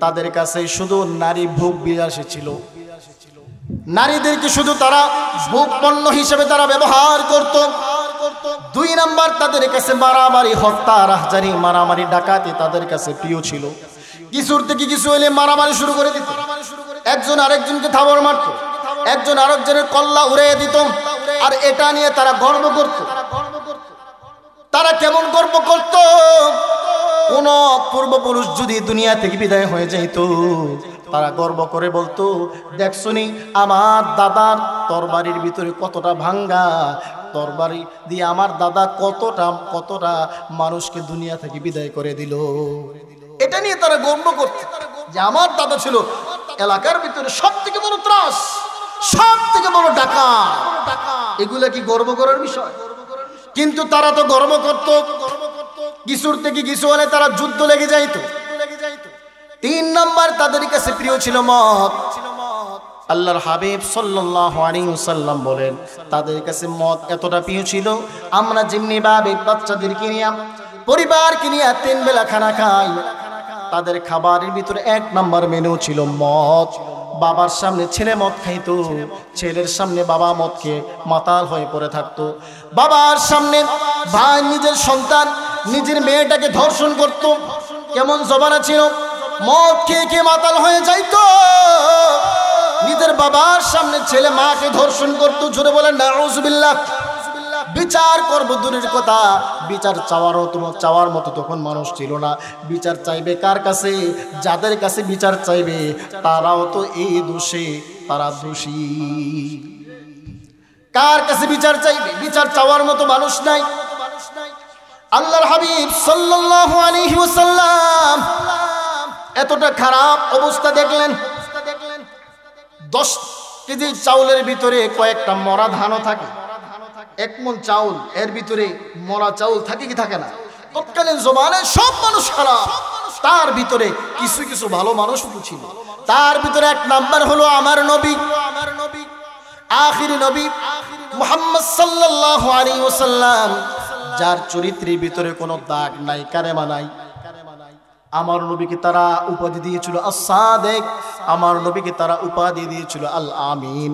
তাদের কাছে শুধু নারী ভোগ বিলাসী ছিল। নারীদেরকে শুধু তারা ভোগ পণ্য হিসেবে তারা ব্যবহার করত। দুই নাম্বার, তাদের কাছে মারামারি, হত্যা, রাহজানি, মারামারি, ডাকাতি তাদের কাছে প্রিয় ছিল। কিছুর থেকে কিছু হলে মারামারি শুরু করে দিত। একজন আরেকজনকে থাবর মারত, একজন আরেকজনের কল্লা উড়িয়ে দিত। আর এটা নিয়ে তারা গর্ব করত। তারা কেমন গর্ব করত? কোন পূর্বপুরুষ যদি দুনিয়া থেকে বিদায় হয়ে যাইত, তারা গর্ব করে বলতো, দেখছনি আমার দাদার তরবারির ভিতরে কতটা ভাঙ্গা, তরবারি দিয়ে আমার দাদা কতটা মানুষকে দুনিয়া থেকে বিদায় করে দিল। এটা নিয়ে তারা গর্ব করত যে আমার দাদা ছিল এলাকার ভিতরে সব থেকে বড় ত্রাস, সব থেকে বড় ডাকাত। এগুলা কি গর্ব করার বিষয়? কিন্তু তারা তো গর্ব করত। কিছুর থেকে কিছু হলে তারা যুদ্ধ লেগে যাইত। তিন নাম্বার, তাদের কাছে প্রিয় ছিল মদ। আল্লাহর হাবিব সাল্লাল্লাহু আলাইহি ওয়াসাল্লাম বলেন, তাদের কাছে মদ এতটা প্রিয় ছিল, আমরা যেমনি ভাবে বাচ্চাদেরকে নিয়ে, পরিবারকে নিয়ে 3 বেলা খানা খাই, তাদের খাবারের ভিতরে 1 নাম্বার মেনু ছিল মদ। বাবার সামনে ছেলে মদ খাইতো, ছেলের সামনে বাবা মদ খেয়ে মাতাল হয়ে পড়ে থাকতো। বাবার সামনে ভাই নিজের সন্তান, নিজের মেয়েটাকে ধর্ষণ করত। কেমন জমানা ছিল! মদ খেয়ে খেয়ে মাতাল হয়ে যাইতো। নিজের বাবার সামনে ছেলে মাকে ধর্ষণ করতো। জোরে বলেন নাউজুবিল্লাহ। বিচার করবো দূরের কথা, বিচার চাওয়ার মতো তখন মানুষ ছিল না। বিচার চাইবে কার কাছে? যাদের কাছে বিচার চাইবে তারাও তো এই দোষে তারা দোষী। কার কাছে বিচার চাইবে? বিচার চাওয়ার মতো মানুষ নাই। আল্লাহর হাবিব সাল্লাল্লাহু আলাইহি ওয়াসাল্লাম এতটা খারাপ অবস্থা দেখলেন। 10 কেজি চাউলের ভিতরে কয়েকটা মরা ধানও থাকে। 1 মণ চাউল, এর ভিতরে মরা চাউল থাকে কি থাকে না? তৎকালীন জমানে সব মানুষ খারাপ, তার ভিতরে কিছু কিছু ভালো মানুষও ছিল। তার ভিতরে 1 নাম্বার হলো আমার নবী, আখিরি নবী মুহাম্মদ সাল্লাল্লাহু আলাইহি ওয়াসাল্লাম, যার চরিত্রের ভিতরে কোনো দাগ নাই, কারেমা নাই। আমার নবীকে তারা উপাধি দিয়েছিল as-সাদিক, আমার নবীকে তারা উপাধি দিয়েছিল আল আমিন।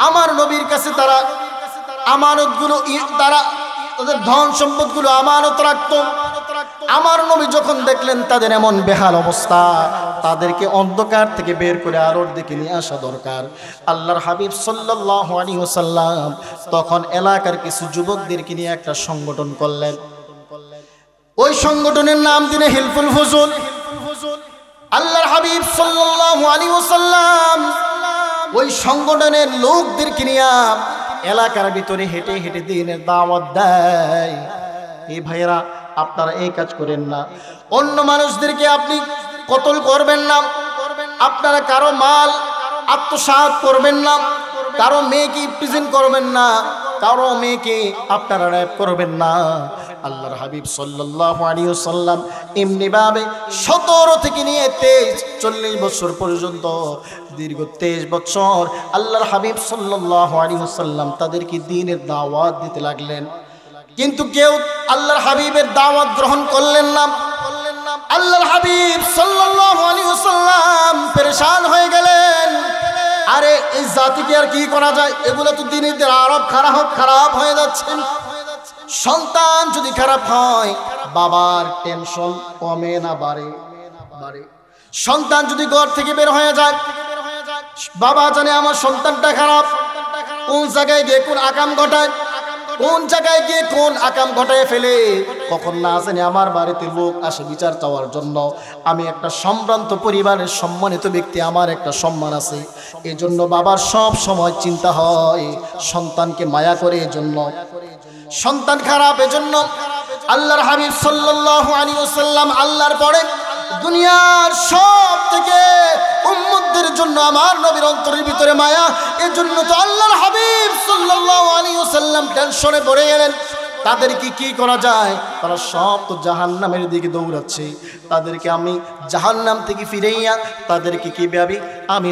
আমার নবীর কাছে তারা আমানতগুলো, তারা তাদের ধন সম্পদগুলো আমানত রাখত। আমার নবী যখন দেখলেন তাদের এমন বেহাল অবস্থা, তাদেরকে অন্ধকার থেকে বের করে আলোর দিকে নিয়ে আসা দরকার। আল্লাহর হাবিব সাল্লাল্লাহু আলাইহি ওয়াসাল্লাম তখন এলাকার কিছু যুবকদেরকে নিয়ে একটা সংগঠন করলেন। ওই সংগঠনের নাম দিলেন হিলফুল ফুজুল। আল্লাহর হাবিব সাল্লাল্লাহু আলাইহি ওয়াসাল্লাম ওই সংগঠনের লোকদেরকে নিয়ে এলাকার ভিতরে হেঁটে হেঁটে দিনের দাওয়াত দেয়। এই ভাইয়েরা, আপনারা এই কাজ করেন না, অন্য মানুষদেরকে আপনি কতল করবেন না, আপনারা কারো মাল আত্মসাৎ করবেন না, কারো মেয়েকে প্রেজেন্ট করবেন না, কারো মেয়েকে আপনারা রেপ করবেন না। আল্লাহর হাবিব সাল্লাল্লাহু আলাইহি ওয়াসাল্লাম এমনি ভাবে 17 থেকে নিয়ে 40 বছর পর্যন্ত দীর্ঘ 23 বছর আল্লাহর হাবিব সাল্লাল্লাহু আলাইহি ওয়াসাল্লাম তাদেরকে দ্বীনের দাওয়াত দিতে লাগলেন। কিন্তু কেউ আল্লাহর হাবিবের দাওয়াত গ্রহণ করলেন না। আল্লাহর হাবিব সাল্লাল্লাহু আলাইহি ওয়াসাল্লাম পেরেশান হয়ে গেলেন। আরে এই জাতিকে আর কি করা যায়? এগুলো তো দিনের দিন আরো খারাপ হয়ে যাচ্ছে। সন্তান যদি খারাপ হয়, বাবার টেনশন কমে না বাড়ে। সন্তান যদি ঘর থেকে বের হয়ে যায়, বাবা জানে আমার সন্তানটা খারাপ, কোন জায়গায় গিয়ে কোন আকাম ঘটায়, কোন জায়গায় গিয়ে কোন আকাম ঘটায় ফেলে। কখন না জানি আমার বাড়িতে লোক আসে বিচার চাওয়ার জন্য। আমি একটা সম্ভ্রান্ত পরিবারের সম্মানিত ব্যক্তি, আমার একটা সম্মান আছে। এজন্য বাবার সব সময় চিন্তা হয় সন্তানকে মায়া করে। এজন্য সন্তান খারাপ, এজন্য আল্লাহর হাবিব সাল্লাল্লাহু আলাইহি ওয়াসাল্লাম আল্লাহর পরে দুনিয়ার সব থেকে উম্মতদের জন্য আমার নবীর অন্তরের ভিতরে মায়া। এজন্য তো আল্লাহর হাবিব সাল্লাল্লাহু আলাইহি ওয়াসাল্লাম টেনশনে পড়ে গেলেন। তাদেরকে কি করা যায়? তারা সব তো জাহান্নামের দিকে দৌড়াচ্ছে। তাদেরকে আমি জাহান্নাম থেকে ফিরাইয়া তাদেরকে কিভাবে আমি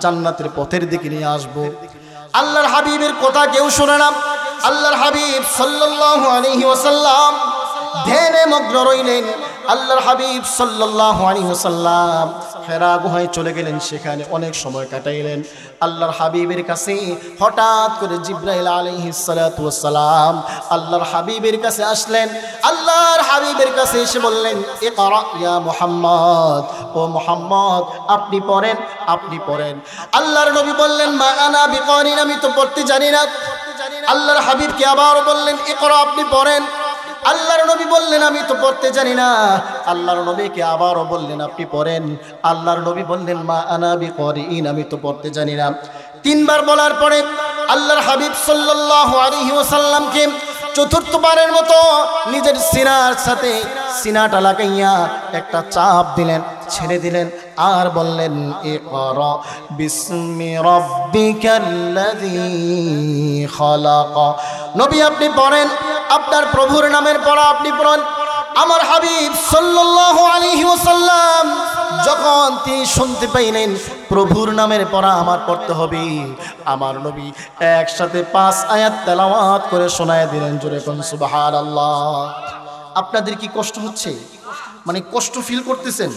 জান্নাতের পথের দিকে নিয়ে আসবো। আল্লাহর হাবিবের কথা কেউ শোনে না। আল্লাহর হাবিব সাল্লাল্লাহু আলাইহি ওয়াসাল্লাম ধ্যানে মগ্ন রইলেন। আল্লাহর হাবিব সাল্লাল্লাহু আলাইহি ওয়াসাল্লাম হেরা গুহায় চলে গেলেন, সেখানে অনেক সময় কাটাইলেন। আল্লাহর হাবিবের কাছে হঠাৎ করে জিবরাইল আলাইহিস সালাতু ওয়াস সালাম আল্লাহর হাবিবের কাছে আসলেন। আল্লাহর হাবিবের কাছে এসে বললেন, ইকরা ইয়া মুহাম্মদ, ও মুহাম্মদ আপনি পড়েন, আপনি পড়েন। আল্লাহর নবী বললেন, মা আনা বিকারিন, আমি তো পড়তে জানি না। আল্লাহর হাবিবকে আবার বললেন, ইকরা, আপনি পড়েন। আল্লাহর নবী বললেন, আমি তো পড়তে জানি না। আল্লাহর নবীকে আবারও বললেন, আপনি পড়েন। আল্লাহর নবী বললেন, মা আনা বিকারিন, আমি তো পড়তে জানি না। 3 বার বলার পরে আল্লাহর হাবিব সাল্লাল্লাহু আলাইহি ওয়াসাল্লামকে চতুর্থবারের মতো নিজের সিনার সাথে সিনাটা লাগাইয়া একটা চাপ দিলেন, ছেড়ে দিলেন, আর বললেন, ইকরা বিসমি রাব্বিকাল্লাযী খালাক। নবী আপনি পড়েন, আপনার প্রভুর নামের পড়া আপনি পড়েন। আমার হাবিব সাল্লাল্লাহু আলাইহি ওয়াসাল্লাম যখন তিনি শুনতে পাইলেন প্রভুর নামের পড়া আমার পড়তে হবে, আমার নবী একসাথে 5 আয়াত তেলাওয়াত করে শোনায় দিলেন। জোরে কোন সুবহানাল্লাহ। আপনাদের কি কষ্ট হচ্ছে? মানে কষ্ট ফিল করতেছেন?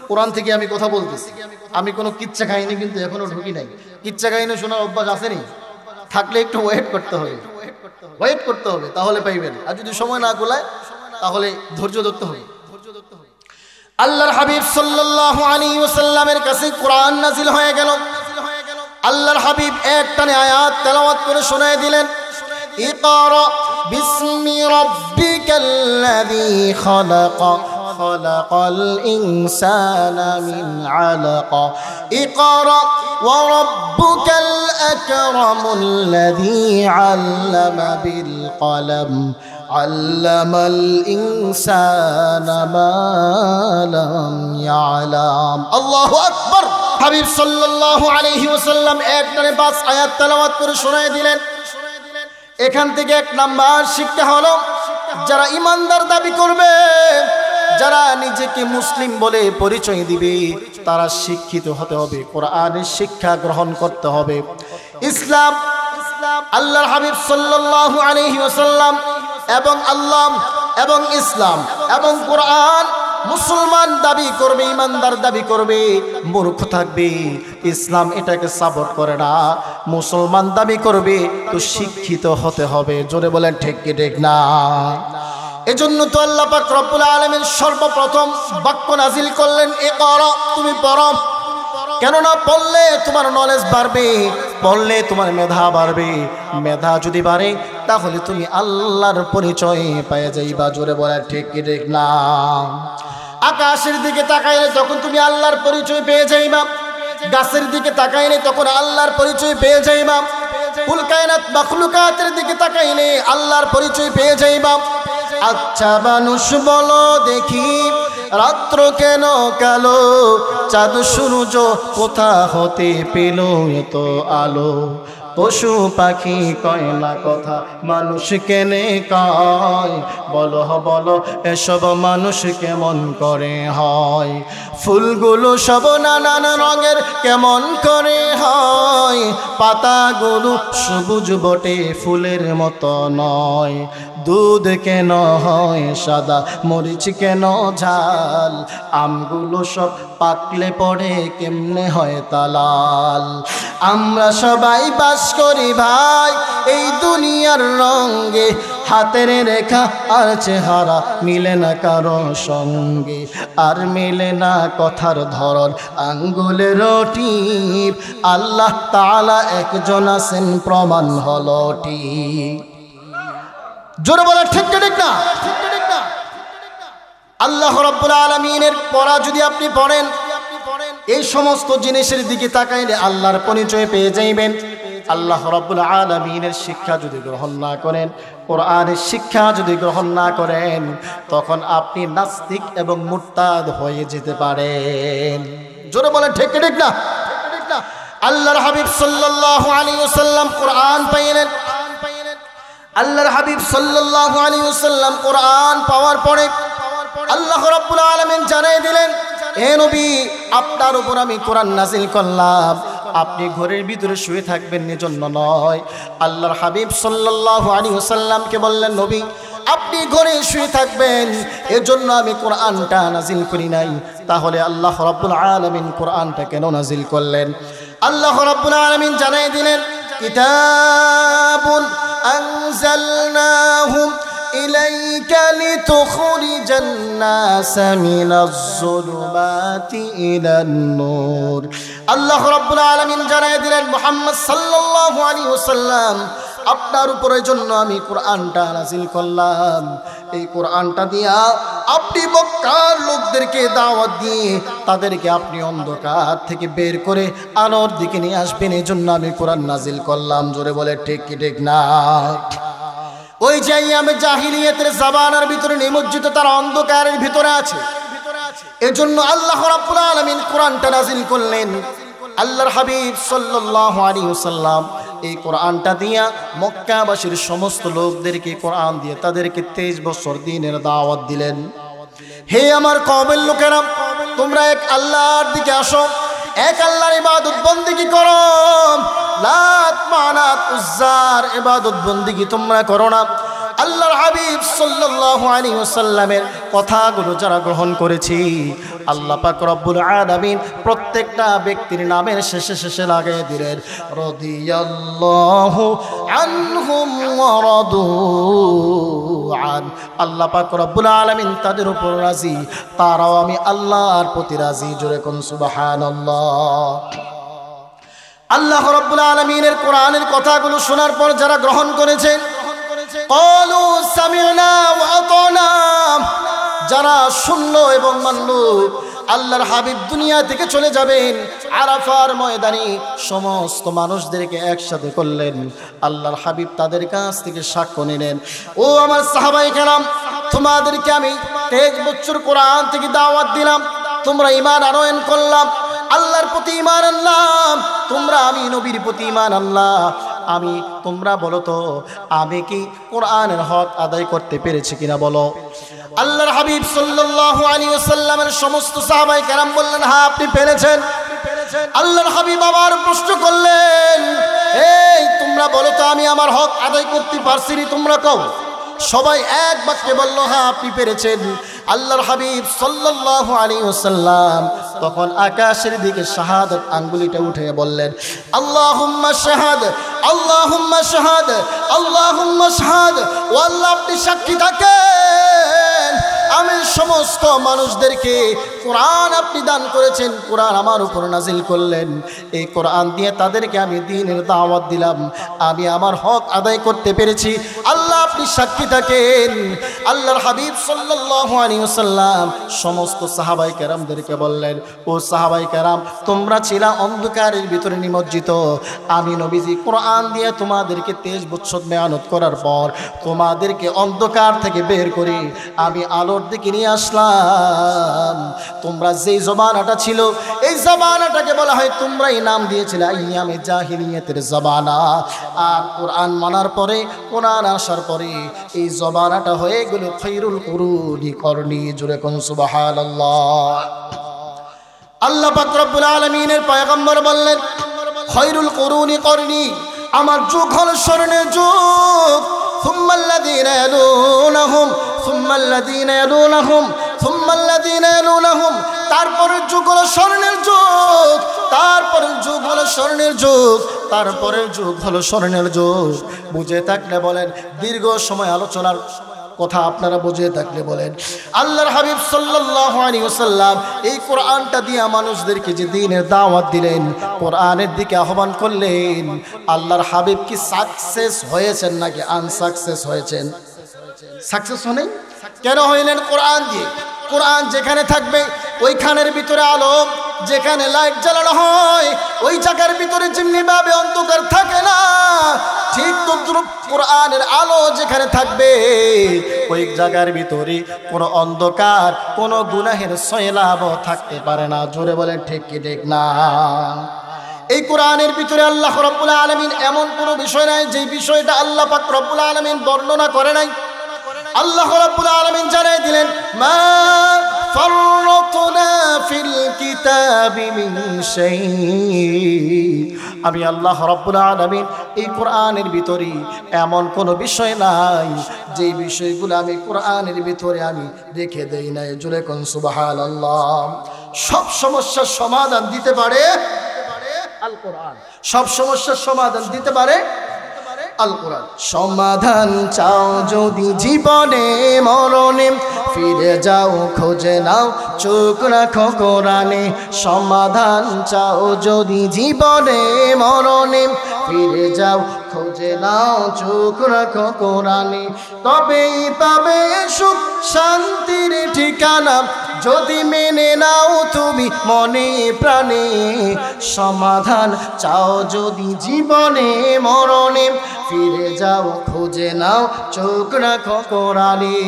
কোরআন থেকে আমি কথা বলতেছি, আমি কোনো কিচ্ছা কাহিনী কিন্তু এখনো ঢুকি নাই। কিচ্ছা কাহিনী শোনার অভ্যাস আসেনি? থাকলে একটু ওয়েট করতে হবে, তাহলে পাইবেন। আর যদি সময় না গোলায় তাহলে ধৈর্য ধরতে হবে। আল্লাহর হাবিব সাল্লাল্লাহু আলাইহি ওয়াসাল্লামের কাছে কোরআন নাজিল হয়ে গেল। আল্লাহর হাবিব একটানে আয়াত তেলাওয়াত করে শোনায় দিলেন, ইকরা বিসমি রাব্বিকাল্লাযী খালাক খালাকাল ইনসানা মিন আলাকা ইকরা ওয়া রাব্বুকাল আকরামুল লাযী আল্লামা বিল কলম আল্লামাল ইনসানা মা লাম ইয়ালাম। আল্লাহু আকবার। হাবিব সাল্লাল্লাহু আলাইহি ওয়াসাল্লাম একটানে 5 আয়াত তেলাওয়াত করে শোনায় দিলেন। এখান থেকে এক নাম্বার শিক্ষা হলো, যারা ইমানদার দাবি করবে, যারা নিজেকে মুসলিম বলে পরিচয় দিবে, তারা শিক্ষিত হতে হবে, কোরআনের শিক্ষা গ্রহণ করতে হবে। ইসলাম, আল্লাহর হাবিব সাল্লাল্লাহু আলাইহি ওয়াসাল্লাম এবং আল্লাহ এবং ইসলাম এবং কোরআন মুসলমান দাবি করবে, ইমানদার দাবি করবে, মূর্খ থাকবে। ইসলাম এটাকে সাপোর্ট করে না। মুসলমান দাবি করবে তো শিক্ষিত হতে হবে। জোরে বলেন ঠিক কি ঠিক না? এজন্য তো আল্লাহ পাক রব্বুল আলামিন সর্বপ্রথম বাক্য নাজিল করলেন, ইকরা, তুমি পড়ো। কেননা পড়লে তোমার নলেজ বাড়বে, পড়লে তোমার মেধা বাড়বে। মেধা যদি বাড়ে তাহলে তুমি আল্লাহর পরিচয় পেয়ে যাইবা। জোরে বলেন ঠিক কি ঠিক না? আকাশের দিকে তাকাইলে তখন তুমি আল্লাহর পরিচয় পেয়ে যাইবা, গাছের দিকে তাকাইলে তখন আল্লাহর পরিচয় পেয়ে যাইবা, কুল কায়নাত মাখলুকাতের দিকে তাকাইলে আল্লাহর পরিচয় পেয়ে যাইবা। আচ্ছা মানুষ বলো দেখি, রাত্র কেন কালো, চাঁদ সূর্য কোথা হতে পেল এত আলো? পশু পাখি কয় না কথা, মানুষ কেনে কয়? বলো বলো এসব মানুষ কেমন করে হয়? ফুলগুলো সব নানান রঙের কেমন করে হয়? পাতাগুলো সবুজ বটে ফুলের মতো নয়। দুধ কেন হয় সাদা, মরিচ কেন ঝাল? আমগুলো সব পাকলে পড়ে কেমনে হয় তালাল? আমরা সবাই বাস করি ভাই এই দুনিয়ার রঙে, হাতের রেখা আর চেহারা মিলে না কারো সঙ্গে, আর মিলে না কথার ধরন আঙ্গুলের টিপ। আল্লাহ তাআলা একজন আছেন প্রমাণ হলো ঠিক। জোরে বলা ঠিক ঠিক না? আল্লাহ রাব্বুল আলামিনের পড়া যদি আপনি পড়েন, এই সমস্ত জিনিসের দিকে তাকাইলে আল্লাহর পরিচয় পেয়ে যাইবেন। আল্লাহ রাব্বুল আলামিনের শিক্ষা যদি গ্রহণ না করেন, কোরআনের শিক্ষা যদি গ্রহণ না করেন, তখন আপনি নাস্তিক এবং মুরতাদ হয়ে যেতে পারেন। জোরে বলেন ঠিক ঠিক না? আল্লাহর হাবিব সাল্লাল্লাহু আলাইহি ওয়াসাল্লাম কোরআন পাইলেন। আল্লাহর হাবিব সাল্লাল্লাহু আলাইহি ওয়াসাল্লাম কোরআন পাওয়ার পরে আল্লাহ রাব্বুল আলামিন জানিয়ে দিলেন, হে নবী, আপনার উপর আমি কোরআন নাজিল করলাম, আপনি ঘরের ভিতরে শুয়ে থাকবেন এজন্য নয়। আল্লাহর হাবিব সাল্লাল্লাহু আলাইহি ওয়াসাল্লামকে বললেন, নবী আপনি ঘরে শুয়ে থাকবেন এজন্য আমি কোরআনটা নাজিল করি নাই। তাহলে আল্লাহ রাব্বুল আলামিন কোরআনটা কেন নাজিল করলেন? আল্লাহ রাব্বুল আলামিন জানিয়ে দিলেন, কিতাবুন আনজালনাহু ইলাইকা লিতুখরিজান নাসা মিনাজ যুলুমাতি ইলান নূর। আল্লাহ রাব্বুল আলামিন জানিয়ে দিলেন, মুহাম্মদ সাল্লাল্লাহু আলাইহি ওয়াসাল্লাম আপনার উপরের জন্য আমি কোরআনটা নাজিল করলাম। এই কোরআনটা দিয়া আপনি মক্কার লোকদেরকে দাওয়াত দিয়ে তাদেরকে আপনি অন্ধকার থেকে বের করে আলোর দিকে নিয়ে আসবেন, এই জন্য আমি কোরআন নাজিল করলাম। জোরে বলে ঠিক কি ঠিক না? ওই যে আমি জাহিলিয়াতের জামানার ভিতরে নিমজ্জিত, তারা অন্ধকারের ভিতরে আছে, এজন্য আল্লাহ রাব্বুল আলামিন কোরআনটা নাজিল করলেন। আল্লাহর হাবিব সাল্লাল্লাহু আলাইহি ওয়াসাল্লাম এই কোরআনটা দিয়া মক্কাবাসীর সমস্ত লোকদেরকে কোরআন দিয়ে তাদেরকে 23 বছর দিনের দাওয়াত দিলেন। হে আমার কওমের লোকেরা, তোমরা এক আল্লাহর দিকে আসো, এক আল্লাহর ইবাদত বন্দেগী করো। লাত মানাত উজ্জার ইবাদত বন্দেগী তোমরা করো না। আল্লাহর হাবিব সাল্লাল্লাহু আলাইহি ওয়াসাল্লামের কথাগুলো যারা গ্রহণ করেছি, আল্লাহ পাক রব্বুল আলামিন প্রত্যেকটা ব্যক্তির নামের শেষে শেষে লাগিয়ে দিলেন রাদিয়াল্লাহু আনহুম ওয়া রাদু আন। আল্লাহ পাক রব্বুল আলামিন তাদের উপর রাজি, তারাও আমি আল্লাহর প্রতি রাজি। জোরে কোন সুবহানাল্লাহ। আল্লাহ রাব্বুল আলামিনের কোরআনের কথাগুলো শোনার পর যারা গ্রহণ করেছেন, ক্বালু সামি'না ওয়া আতা'না, যারা শুনলো এবং মানলো আল্লাহর হাবিব দুনিয়া থেকে চলে যাবেন, আরাফার ময়দানে সমস্ত মানুষদেরকে একসাথে করলেন। আল্লাহর হাবিব তাদের কাছ থেকে সাক্ষ্য নিলেন, ও আমার সাহাবায়ে কেরাম, তোমাদেরকে আমি 23 বছর কোরআন থেকে দাওয়াত দিলাম, তোমরা ঈমান আনয়ন করলাম, আল্লাহর প্রতি ঈমান আনলাম, তোমরা আমি নবীর প্রতি ঈমান আনলাম। আমি তোমরা বলো তো আমি কি কোরআনের হক আদায় করতে পেরেছি কিনা বলো। আল্লাহর হাবিব সাল্লাল্লাহু আলাইহি ওয়াসাল্লামের সমস্ত সাহাবায়ে কেরাম বললেন, হ্যাঁ আপনি পেরেছেন। আল্লাহর হাবিব আবার প্রশ্ন করলেন, এই তোমরা বলো তো আমি আমার হক আদায় করতে পারছিনি, তোমরা কও। সবাই এক বাক্যে বলল, হ্যাঁ আপনি পেরেছেন। আল্লাহর হাবিব সাল্লাল্লাহু আলাইহি ওয়াসাল্লাম তখন আকাশের দিকে শাহাদাত আঙ্গুলিটা উঠে বললেন, আল্লাহুম্মা শাহাদ, আল্লাহুম্মা শাহাদ, আল্লাহুম্মা শাহাদ। ও আল্লাহ আপনি সাক্ষী থাকেন, আমি সমস্ত মানুষদেরকে কোরআন আপনি দান করেছেন, কোরআন আমার উপর নাজিল করলেন, এই কোরআন দিয়ে তাদেরকে আমি দ্বীনের দাওয়াত দিলাম, আমি আমার হক আদায় করতে পেরেছি, আল্লাহ আপনি সাক্ষী থাকেন। আল্লাহর হাবিব সাল্লাল্লাহু আলাইহি ওয়াসাল্লাম সমস্ত সাহাবায়ে কেরামদেরকে বললেন, ও সাহাবায়ে কেরাম, তোমরা ছিলা অন্ধকারের ভিতরে নিমজ্জিত, আমি নবীজি কোরআন দিয়ে তোমাদেরকে 23 বছর মেহনত করার পর তোমাদেরকে অন্ধকার থেকে বের করে আমি আলোর দিকে নিয়ে আসলাম। তোমরা যেই জমানাটা ছিল এই জমানাটাকে বলা হয়, তোমরাই নাম দিয়েছিলে আইয়ামে জাহিলিয়াতের জমানা। আর কোরআন মানার পরে, কোরআন আসার পরে এই জমানাটা হয়ে গেল খায়রুল কুরুনি করনি। জোরে কোন সুবহানাল্লাহ। আল্লাহ পাক রব্বুল আলামিনের পয়গম্বর বললেন, খায়রুল কুরুনি করনি, আমার যুগ হলো স্বর্ণের যুগ। সুম্মাল্লাযীনা ইয়ালুনাহুম, সুম্মাল্লাযীনা ইয়ালুনাহুম, সুম্মাল্লাযীনা ইয়ালুনাহুম। তারপরের যুগ হলো স্বর্ণের যুগ, তারপরের যুগ হলো স্বর্ণের যুগ, তারপরের যুগ হলো স্বর্ণের যুগ। বুঝে থাকলে বলেন, দীর্ঘ সময় আলোচনার কথা আপনারা বুঝে থাকলে বলেন। আল্লাহর হাবিব সাল্লাল্লাহু আলাইহি ওয়াসাল্লাম এই কোরআনটা দিয়ে মানুষদেরকে যে দ্বীনের দাওয়াত দিলেন, কোরআনের দিকে আহ্বান করলেন, আল্লাহর হাবিব কি সাকসেস হয়েছেন নাকি আনসাকসেস হয়েছেন? সাকসেস হলেন। কেন হইলেন? কোরআন দিয়ে। কোরআন যেখানে থাকবে ওইখানের ভিতরে আলো, যেখানে লাইট জ্বালানো হয় ওই জায়গার ভিতরে যেমনি ভাবে অন্ধকার থাকে না, ঠিক তদ্রুপ কোরআনের আলো যেখানে থাকবে ওই জায়গার ভিতরে কোনো অন্ধকার, কোনো গুনাহের সয়লাভ থাকতে পারে না। জোরে বলেন ঠিক কি ঠিক না? এই কোরআনের ভিতরে আল্লাহ রাব্বুল আলামিন এমন কোনো বিষয় নাই যে বিষয়টা আল্লাহ পাক রব্বুল আলামিন বর্ণনা করে নাই। আল্লাহ রাব্বুল আলামিন জানাই দিলেন, মা ফাররাতনা ফিল কিতাবি মিন শাই। আমি আল্লাহ রাব্বুল আলামিন এই কোরআনের ভিতরে এমন কোনো বিষয় নাই যে বিষয়গুলো আমি কোরআনের ভিতরে আমি রেখে দেই নাই। জোরে কোন সুবহানাল্লাহ। সব সমস্যার সমাধান দিতে পারে আল কোরআন, সব সমস্যার সমাধান দিতে পারে আল কোরআন। সমাধান চাও যদি জীবনে মরণে, ফিরে যাও খোঁজে নাও চোখ রাখো কোরআনে। সমাধান চাও যদি জীবনে মরণে, ফিরে যাও খোঁজে নাও চোখ রাখো কোরআনে। তবেই পাবে সুখ শান্তির ঠিকানা, যদি মেনে নাও তুমি মনে প্রাণে। সমাধান চাও যদি জীবনে মরণে, ফিরে যাও খুঁজে নাও চোখ রাখো কোরআনে।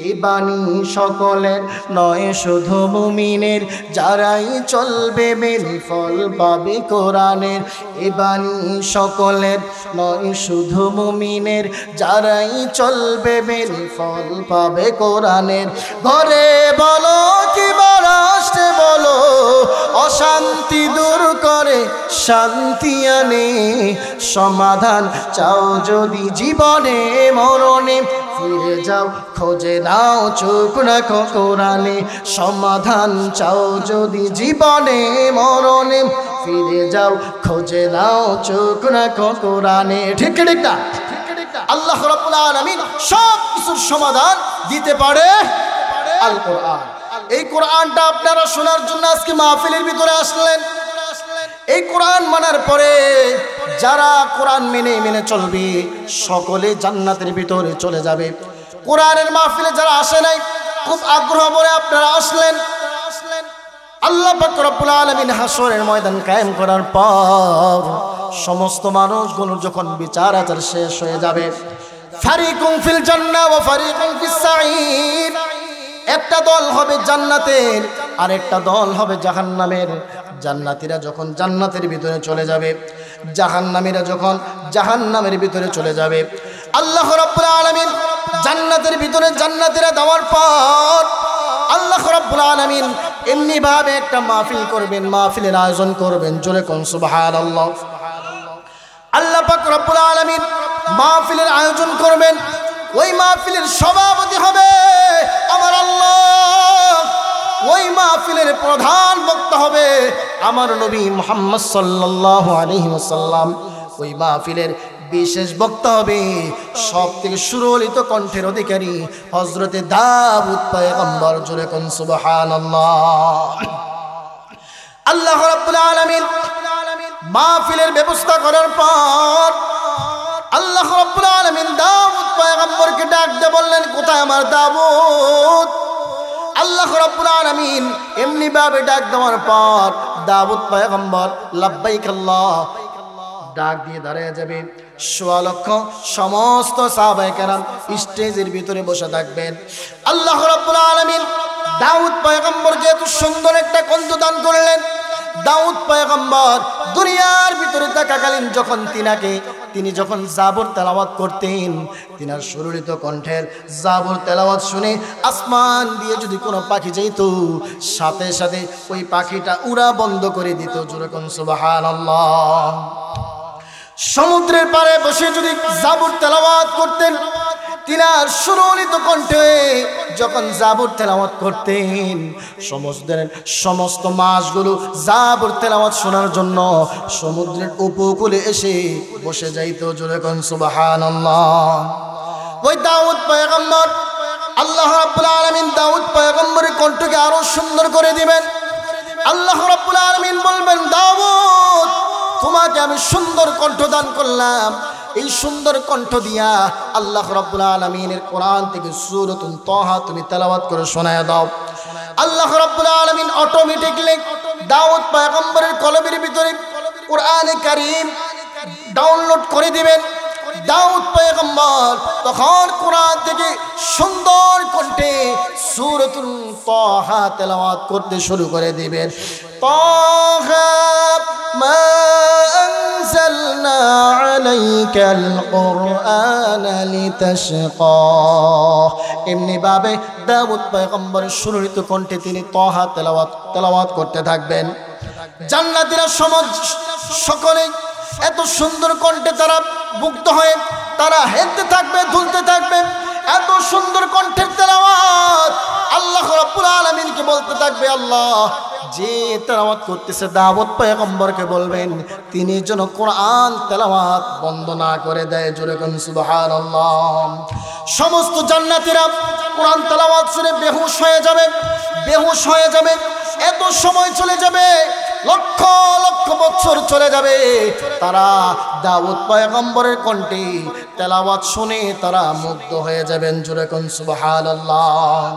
এ বাণী সকলের নয় শুধু মুমিনের, যারাই চলবে মেনে ফল পাবে কোরআনের। এ বাণী সকলের নয় শুধু মুমিনের, যারাই চলবে মেনে ফল পাবে কোরআনের। ঘরে বলো কি রাষ্ট্রে বলো, অশান্তি দূর করে শান্তি আনে। সমাধান চাও যদি জীবনে মরণে, ফিরে যাও খোঁজে নাও চোখ রাখো কোরআনে। সমাধান চাও যদি জীবনে মরণে, ফিরে যাও খোঁজে নাও চোখ রাখো কোরআনে। ঠিক ঠিক না? আল্লাহ রাব্বুল আলামিন সব কিছুর সমাধান দিতে পারে আল কোরআন। এই কোরআনটা আপনারা শোনার জন্য আজকে মাহফিলের ভিতরে আসলেন। এই কোরআন মানার পরে যারা কোরআন মেনে মেনে চলবে সকলে জান্নাতের ভিতরে চলে যাবে। কোরআনের মাহফিলে যারা আসে নাই খুব আগ্রহ করে আপনারা আসলেন। আল্লাহ পাক রব্বুল আলামিন হাসরের ময়দান কায়েম করার পর সমস্ত মানুষগুলো যখন বিচার আচার শেষ হয়ে যাবে, ফারিকুম ফিল জান্নাহ ওয়া ফারিকুম ফিস সাঈর, একটা দল হবে জান্নাতের আর একটা দল হবে জাহান্নামের। জান্নাতীরা যখন জান্নাতের ভিতরে চলে যাবে, জাহান্নামীরা যখন জাহান্নামের ভিতরে চলে যাবে, আল্লাহ রাব্বুল আলামিন জান্নাতের ভিতরে জান্নাতীরা দেওয়ার পর আল্লাহ রাব্বুল আলামিন এমনি ভাবে একটা মাহফিল করবেন, মাহফিলের আয়োজন করবেন। জোরে কোন সুবহানাল্লাহ। আল্লাহ পাক রব্বুল আলামিন মাহফিলের আয়োজন করবেন, ওই মাহফিলের সভাপতি হবে আমার আল্লাহ, ওই মাহফিলের প্রধান বক্তা হবে আমার নবী মুহাম্মদ সাল্লাল্লাহু আলাইহি ওয়াসাল্লাম। ওই মাহফিলের বিশেষ বক্তা হবে সবথেকে সুরলিত কণ্ঠের অধিকারী হযরতে দাউদ পয়গম্বর। জোরে কোন সুবহানাল্লাহ। আল্লাহ রাব্বুল আলামিন মাহফিলের ব্যবস্থা করার পর আল্লাহ রাব্বুল আলামিন দাউদ পয়গম্বরকে ডাক দিয়ে বললেন, কোথায় আমার দাউদ? আল্লাহ রাব্বুল আলামিন এমনি ভাবে ডাক দেওয়ার পর দাউদ পয়গম্বর লাব্বাইক আল্লাহ ডাক দিয়ে দাঁড়িয়ে যাবে। ১৬ লক্ষ সমস্ত সাহাবায়ে কেরাম স্টেজের ভিতরে বসে থাকবেন। আল্লাহ রাব্বুল আলামিন দাউদ পয়গম্বরকে এত সুন্দর একটা কণ্ঠ দান করলেন। দাউদ পয়গম্বর দুনিয়ার ভিতরে থাকাকালীন যখন তিনি যখন জাবুর তেলাওয়াত করতেন, তিনার সুরলিত কণ্ঠের জাবুর তেলাওয়াত শুনে আসমান দিয়ে যদি কোনো পাখি যেত, সাথে সাথে ওই পাখিটা উড়া বন্ধ করে দিত। জোরে কোন সুবহানাল্লাহ। সমুদ্রের পাড়ে বসে যদি জাবুর তেলাওয়াত করতেন, তিনার সুরলিত কণ্ঠে যখন জাবুর তেলাওয়াত করতেন, সমস্ত মাছগুলো জাবুর তেলাওয়াত শোনার জন্য সমুদ্রের উপকূলে এসে বসে যাইত। জোরে কোন সুবহানাল্লাহ। ওই দাউদ পয়গম্বর, আল্লাহ রাব্বুল আলামিন দাউদ পয়গম্বরের কণ্ঠকে আরো সুন্দর করে দিবেন। আল্লাহ রাব্বুল আলামিন বলবেন, দাউদ তোমাকে আমি সুন্দর কণ্ঠ দান করলাম, এই সুন্দর কণ্ঠ দিয়া আল্লাহ রাব্বুল আলামিনের কোরআন থেকে সূরাতুন তাহা তুমি তেলাওয়াত করে শোনায় দাও। আল্লাহ রাব্বুল আলামিন অটোমেটিক্যালি দাউদ পয়গম্বরের কলবের ভিতরে কোরআনে কারীম ডাউনলোড করে দিবেন। দাউদ পয়গম্বর তখন কোরআন থেকে সুন্দর কণ্ঠে সূরাতুন তাহা তেলাওয়াত করতে শুরু করে দিবেন। তাহা মা আনজালনা আলাইকাল কুরআনা লিতাশকা। এমনি ভাবে দাউদ পয়গম্বরের সুরলিত কণ্ঠে তিনি তাহা তেলাওয়াত করতে থাকবেন। জান্নাতীরা সকলে এত সুন্দর কণ্ঠে তারা মুগ্ধ হয়ে তারা হেলতে থাকবে, দুলতে থাকবে। এত সুন্দর কণ্ঠের তেলাওয়াত আল্লাহ রাব্বুল আলামিনকে বলতে থাকবে, আল্লাহ যে তেলাওয়াত করতেছে দাউদ পয়গম্বরকে বলবেন তিনি যেন কোরআন তেলাওয়াত বন্ধ না করে দেয়। জোরে কোন সুবহানাল্লাহ। সমস্ত জান্নাতীরা কোরআন তেলাওয়াত শুনে বেহুশ হয়ে যাবে। এত সময় চলে যাবে, লক্ষ লক্ষ বছর চলে যাবে, তারা দাউদ পয়গম্বরের কণ্ঠে তেলাওয়াত শুনে তারা মুগ্ধ হয়ে যাবেন। জোরে কোন সুবহানাল্লাহ।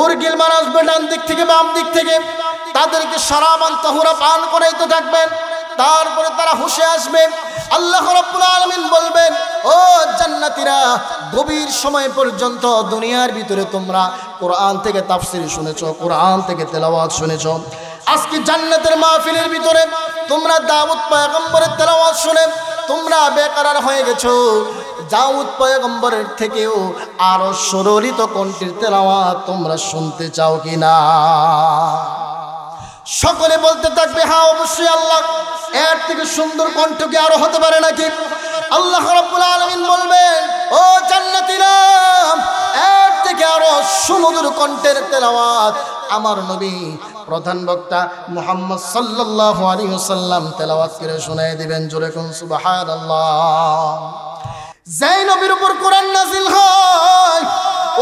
উরগিলমান আসবে ডান দিক থেকে বাম দিক থেকে, তাদেরকে শারাবান তাহুরা পান করাইতে থাকবেন। তারপরে তারা হুশে আসবে। আল্লাহ রাব্বুল আলামিন বলবেন, ও জান্নাতীরা, গভীর সময় পর্যন্ত দুনিয়ার ভিতরে তোমরা কোরআন থেকে তাফসীর শুনেছো, কোরআন থেকে তেলাওয়াত শুনেছো। আজকে জান্নাতের মাহফিলের ভিতরে তোমরা দাউদ পয়গম্বরের তেলাওয়াত শুনে তোমরা বেকরার হয়ে গেছো। দাউদ পয়গম্বরের থেকেও আরো সুরলিত কণ্ঠের তেলাওয়াত তোমরা শুনতে চাও কিনা? সকলে বলতে থাকবে, হ্যাঁ অবশ্যই আল্লাহ, এর থেকে সুন্দর কণ্ঠ কি আরো হতে পারে নাকি? আল্লাহ রাব্বুল আলামিন বলবেন, ও জান্নাতীরা, এর থেকে আরো সুমধুর কণ্ঠের তেলাওয়াত আমার নবী প্রধান বক্তা মুহাম্মদ সাল্লাল্লাহু আলাইহি ওয়াসাল্লাম তেলাওয়াত করে শোনায় দিবেন। জোরে কোন সুবহানাল্লাহ। যেই নবীর উপর কোরআন নাযিল হয়,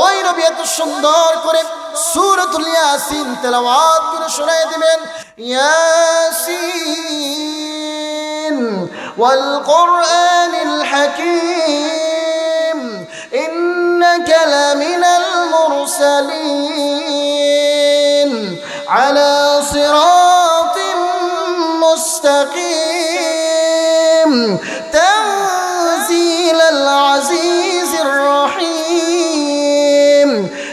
ওই নবী এত সুন্দর করে সূরাতুল ইয়াসিন তেলাওয়াত করে শোনায় দিবেন। ইয়াসিন ওয়াল কুরআনিল হাকীম ইন্নাকা লামিনাল মুরসালিন المرسلين على صراط مستقيم تنزيل العزيز الرحيم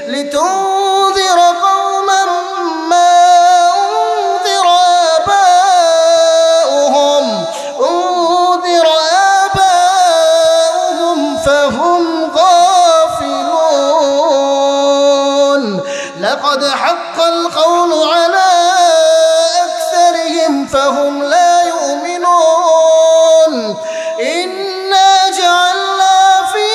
لتنذر قوما ما أنذر آباؤهم فهم غافلون لقد حق القول على أكثرهم فهم لا يؤمنون إنا جعلنا في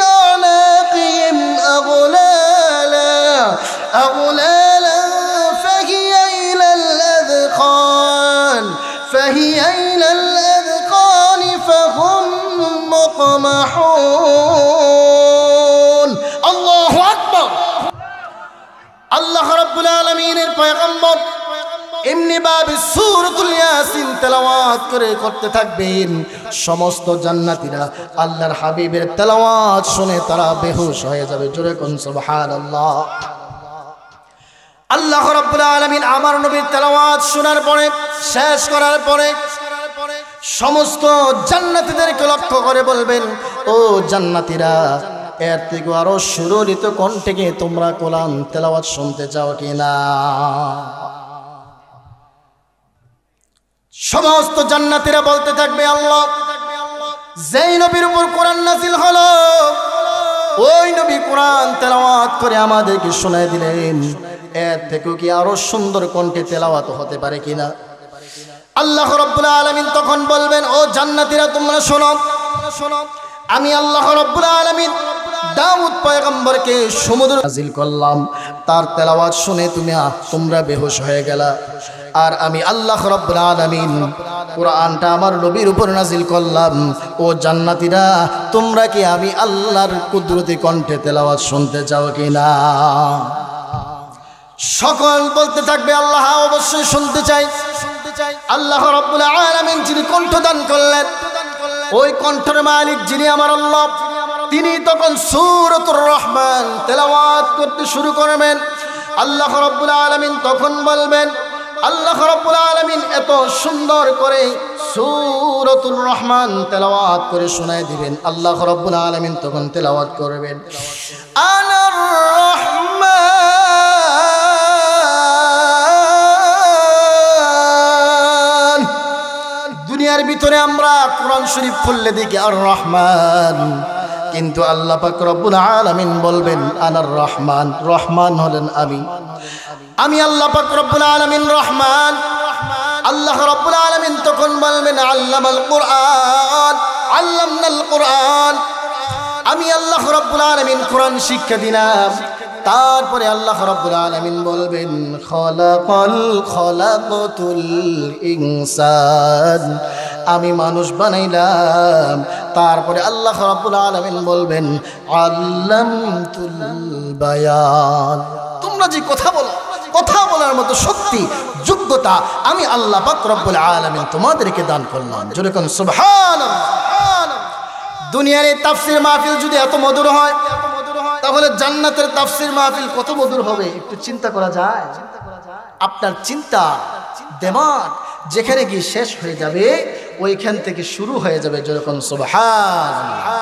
أعناقهم أغلالا فهي إلى الأذقان فهم مقمحون الله أكبر আল্লাহ রাব্বুল আলামিনের পয়গম্বর এমনি ভাবে সূরাতুল ইয়াসিন তেলাওয়াত করতে থাকবেন সমস্ত জান্নাতীরা আল্লাহর হাবিবের তেলাওয়াত শুনে তারা বেহুশ হয়ে যাবে জোরে কোন সুবহানাল্লাহ আল্লাহ রাব্বুল আলামিন আমার নবীর তেলাওয়াত শোনার পরে শেষ করার পরে সমস্ত জান্নাতীদেরকে লক্ষ্য করে বলবেন ও জান্নাতীরা এর থেকে আরো সুরলিত কণ্ঠে কি তোমরা কোরআন তেলাওয়াত শুনতে চাও কিনা সমস্ত জান্নাতীরা বলতে থাকবে আল্লাহ যেই নবীর উপর কোরআন নাযিল হলো ওই নবী কোরআন তেলাওয়াত করে আমাদেরকে শোনায় দিলেন এর থেকে কি আরো সুন্দর কণ্ঠে তেলাওয়াত হতে পারে কিনা আল্লাহ রাব্বুল আলামিন তখন বলবেন ও জান্নাতীরা তোমরা শোনো আমি আল্লাহ রাব্বুল আলামিন দাউদ পয়গম্বরকে সমুদ্র নাযিল করলাম তার তেলাওয়াত শুনে তোমরা বেহুশ হয়ে গেলা আর আমি আল্লাহ রাব্বুল আলামিন কোরআনটা আমার নবীর উপর নাযিল করলাম ও জান্নাতীরা তোমরা কি আমি আল্লাহর কুদরতি কণ্ঠে তেলাওয়াত শুনতে চাও কিনা সকল বলতে থাকবে আল্লাহ অবশ্যই শুনতে চাই আল্লাহ রাব্বুল আলামিন যিনি কণ্ঠ দান করলেন ওই কণ্ঠের মালিক যিনি আমার আল্লাহ তিনি তখন সূরাতুর রহমান তেলাওয়াত করতে শুরু করবেন আল্লাহ রাব্বুল আলামিন তখন বলবেন আল্লাহ রাব্বুল আলামিন এত সুন্দর করে সূরাতুর রহমান তেলাওয়াত করে শোনায় দিবেন আল্লাহ রাব্বুল আলামিন তখন তেলাওয়াত করবেন আনার রহমান দুনিয়ার ভিতরে আমরা কোরআন শরীফ খুললে দেখি আর রহমান কিন্তু আল্লাহ পাক রব্বুল আলামিন বলবেন আনার রহমান রহমান হলেন আমি আল্লাহ পাক রব্বুল আলামিন রহমান আল্লাহ রব্বুল আলামিন তখন বলবেন আল্লামাল কোরআন আমি আল্লাহ রব্বুল আলামিন কোরআন শিক্ষা দিলাম তারপরে আল্লাহ রাব্বুল আলামিন বলবেন খলাকতুল ইনসান আমি মানুষ বানাইলাম তারপরে আল্লাহ রাব্বুল আলামিন বলবেন আল্লামতুল বায়ান তোমরা যে কথা বলার মতো শক্তি যোগ্যতা আমি আল্লাহ পাক রব্বুল আলামিন তোমাদেরকে দান করলাম জোরে কোন সুবহানাল্লাহ দুনিয়ার এই তাফসীর মাহফিল যদি এত মধুর হয় তাহলে জান্নাতের তাফসীর মাহফিল কত মধুর হবে একটু চিন্তা করা যায় আপনার চিন্তা দিমাগ যেখানে গিয়ে শেষ হয়ে যাবে ওইখান থেকে শুরু হয়ে যাবে যেরকম সুবহানাল্লাহ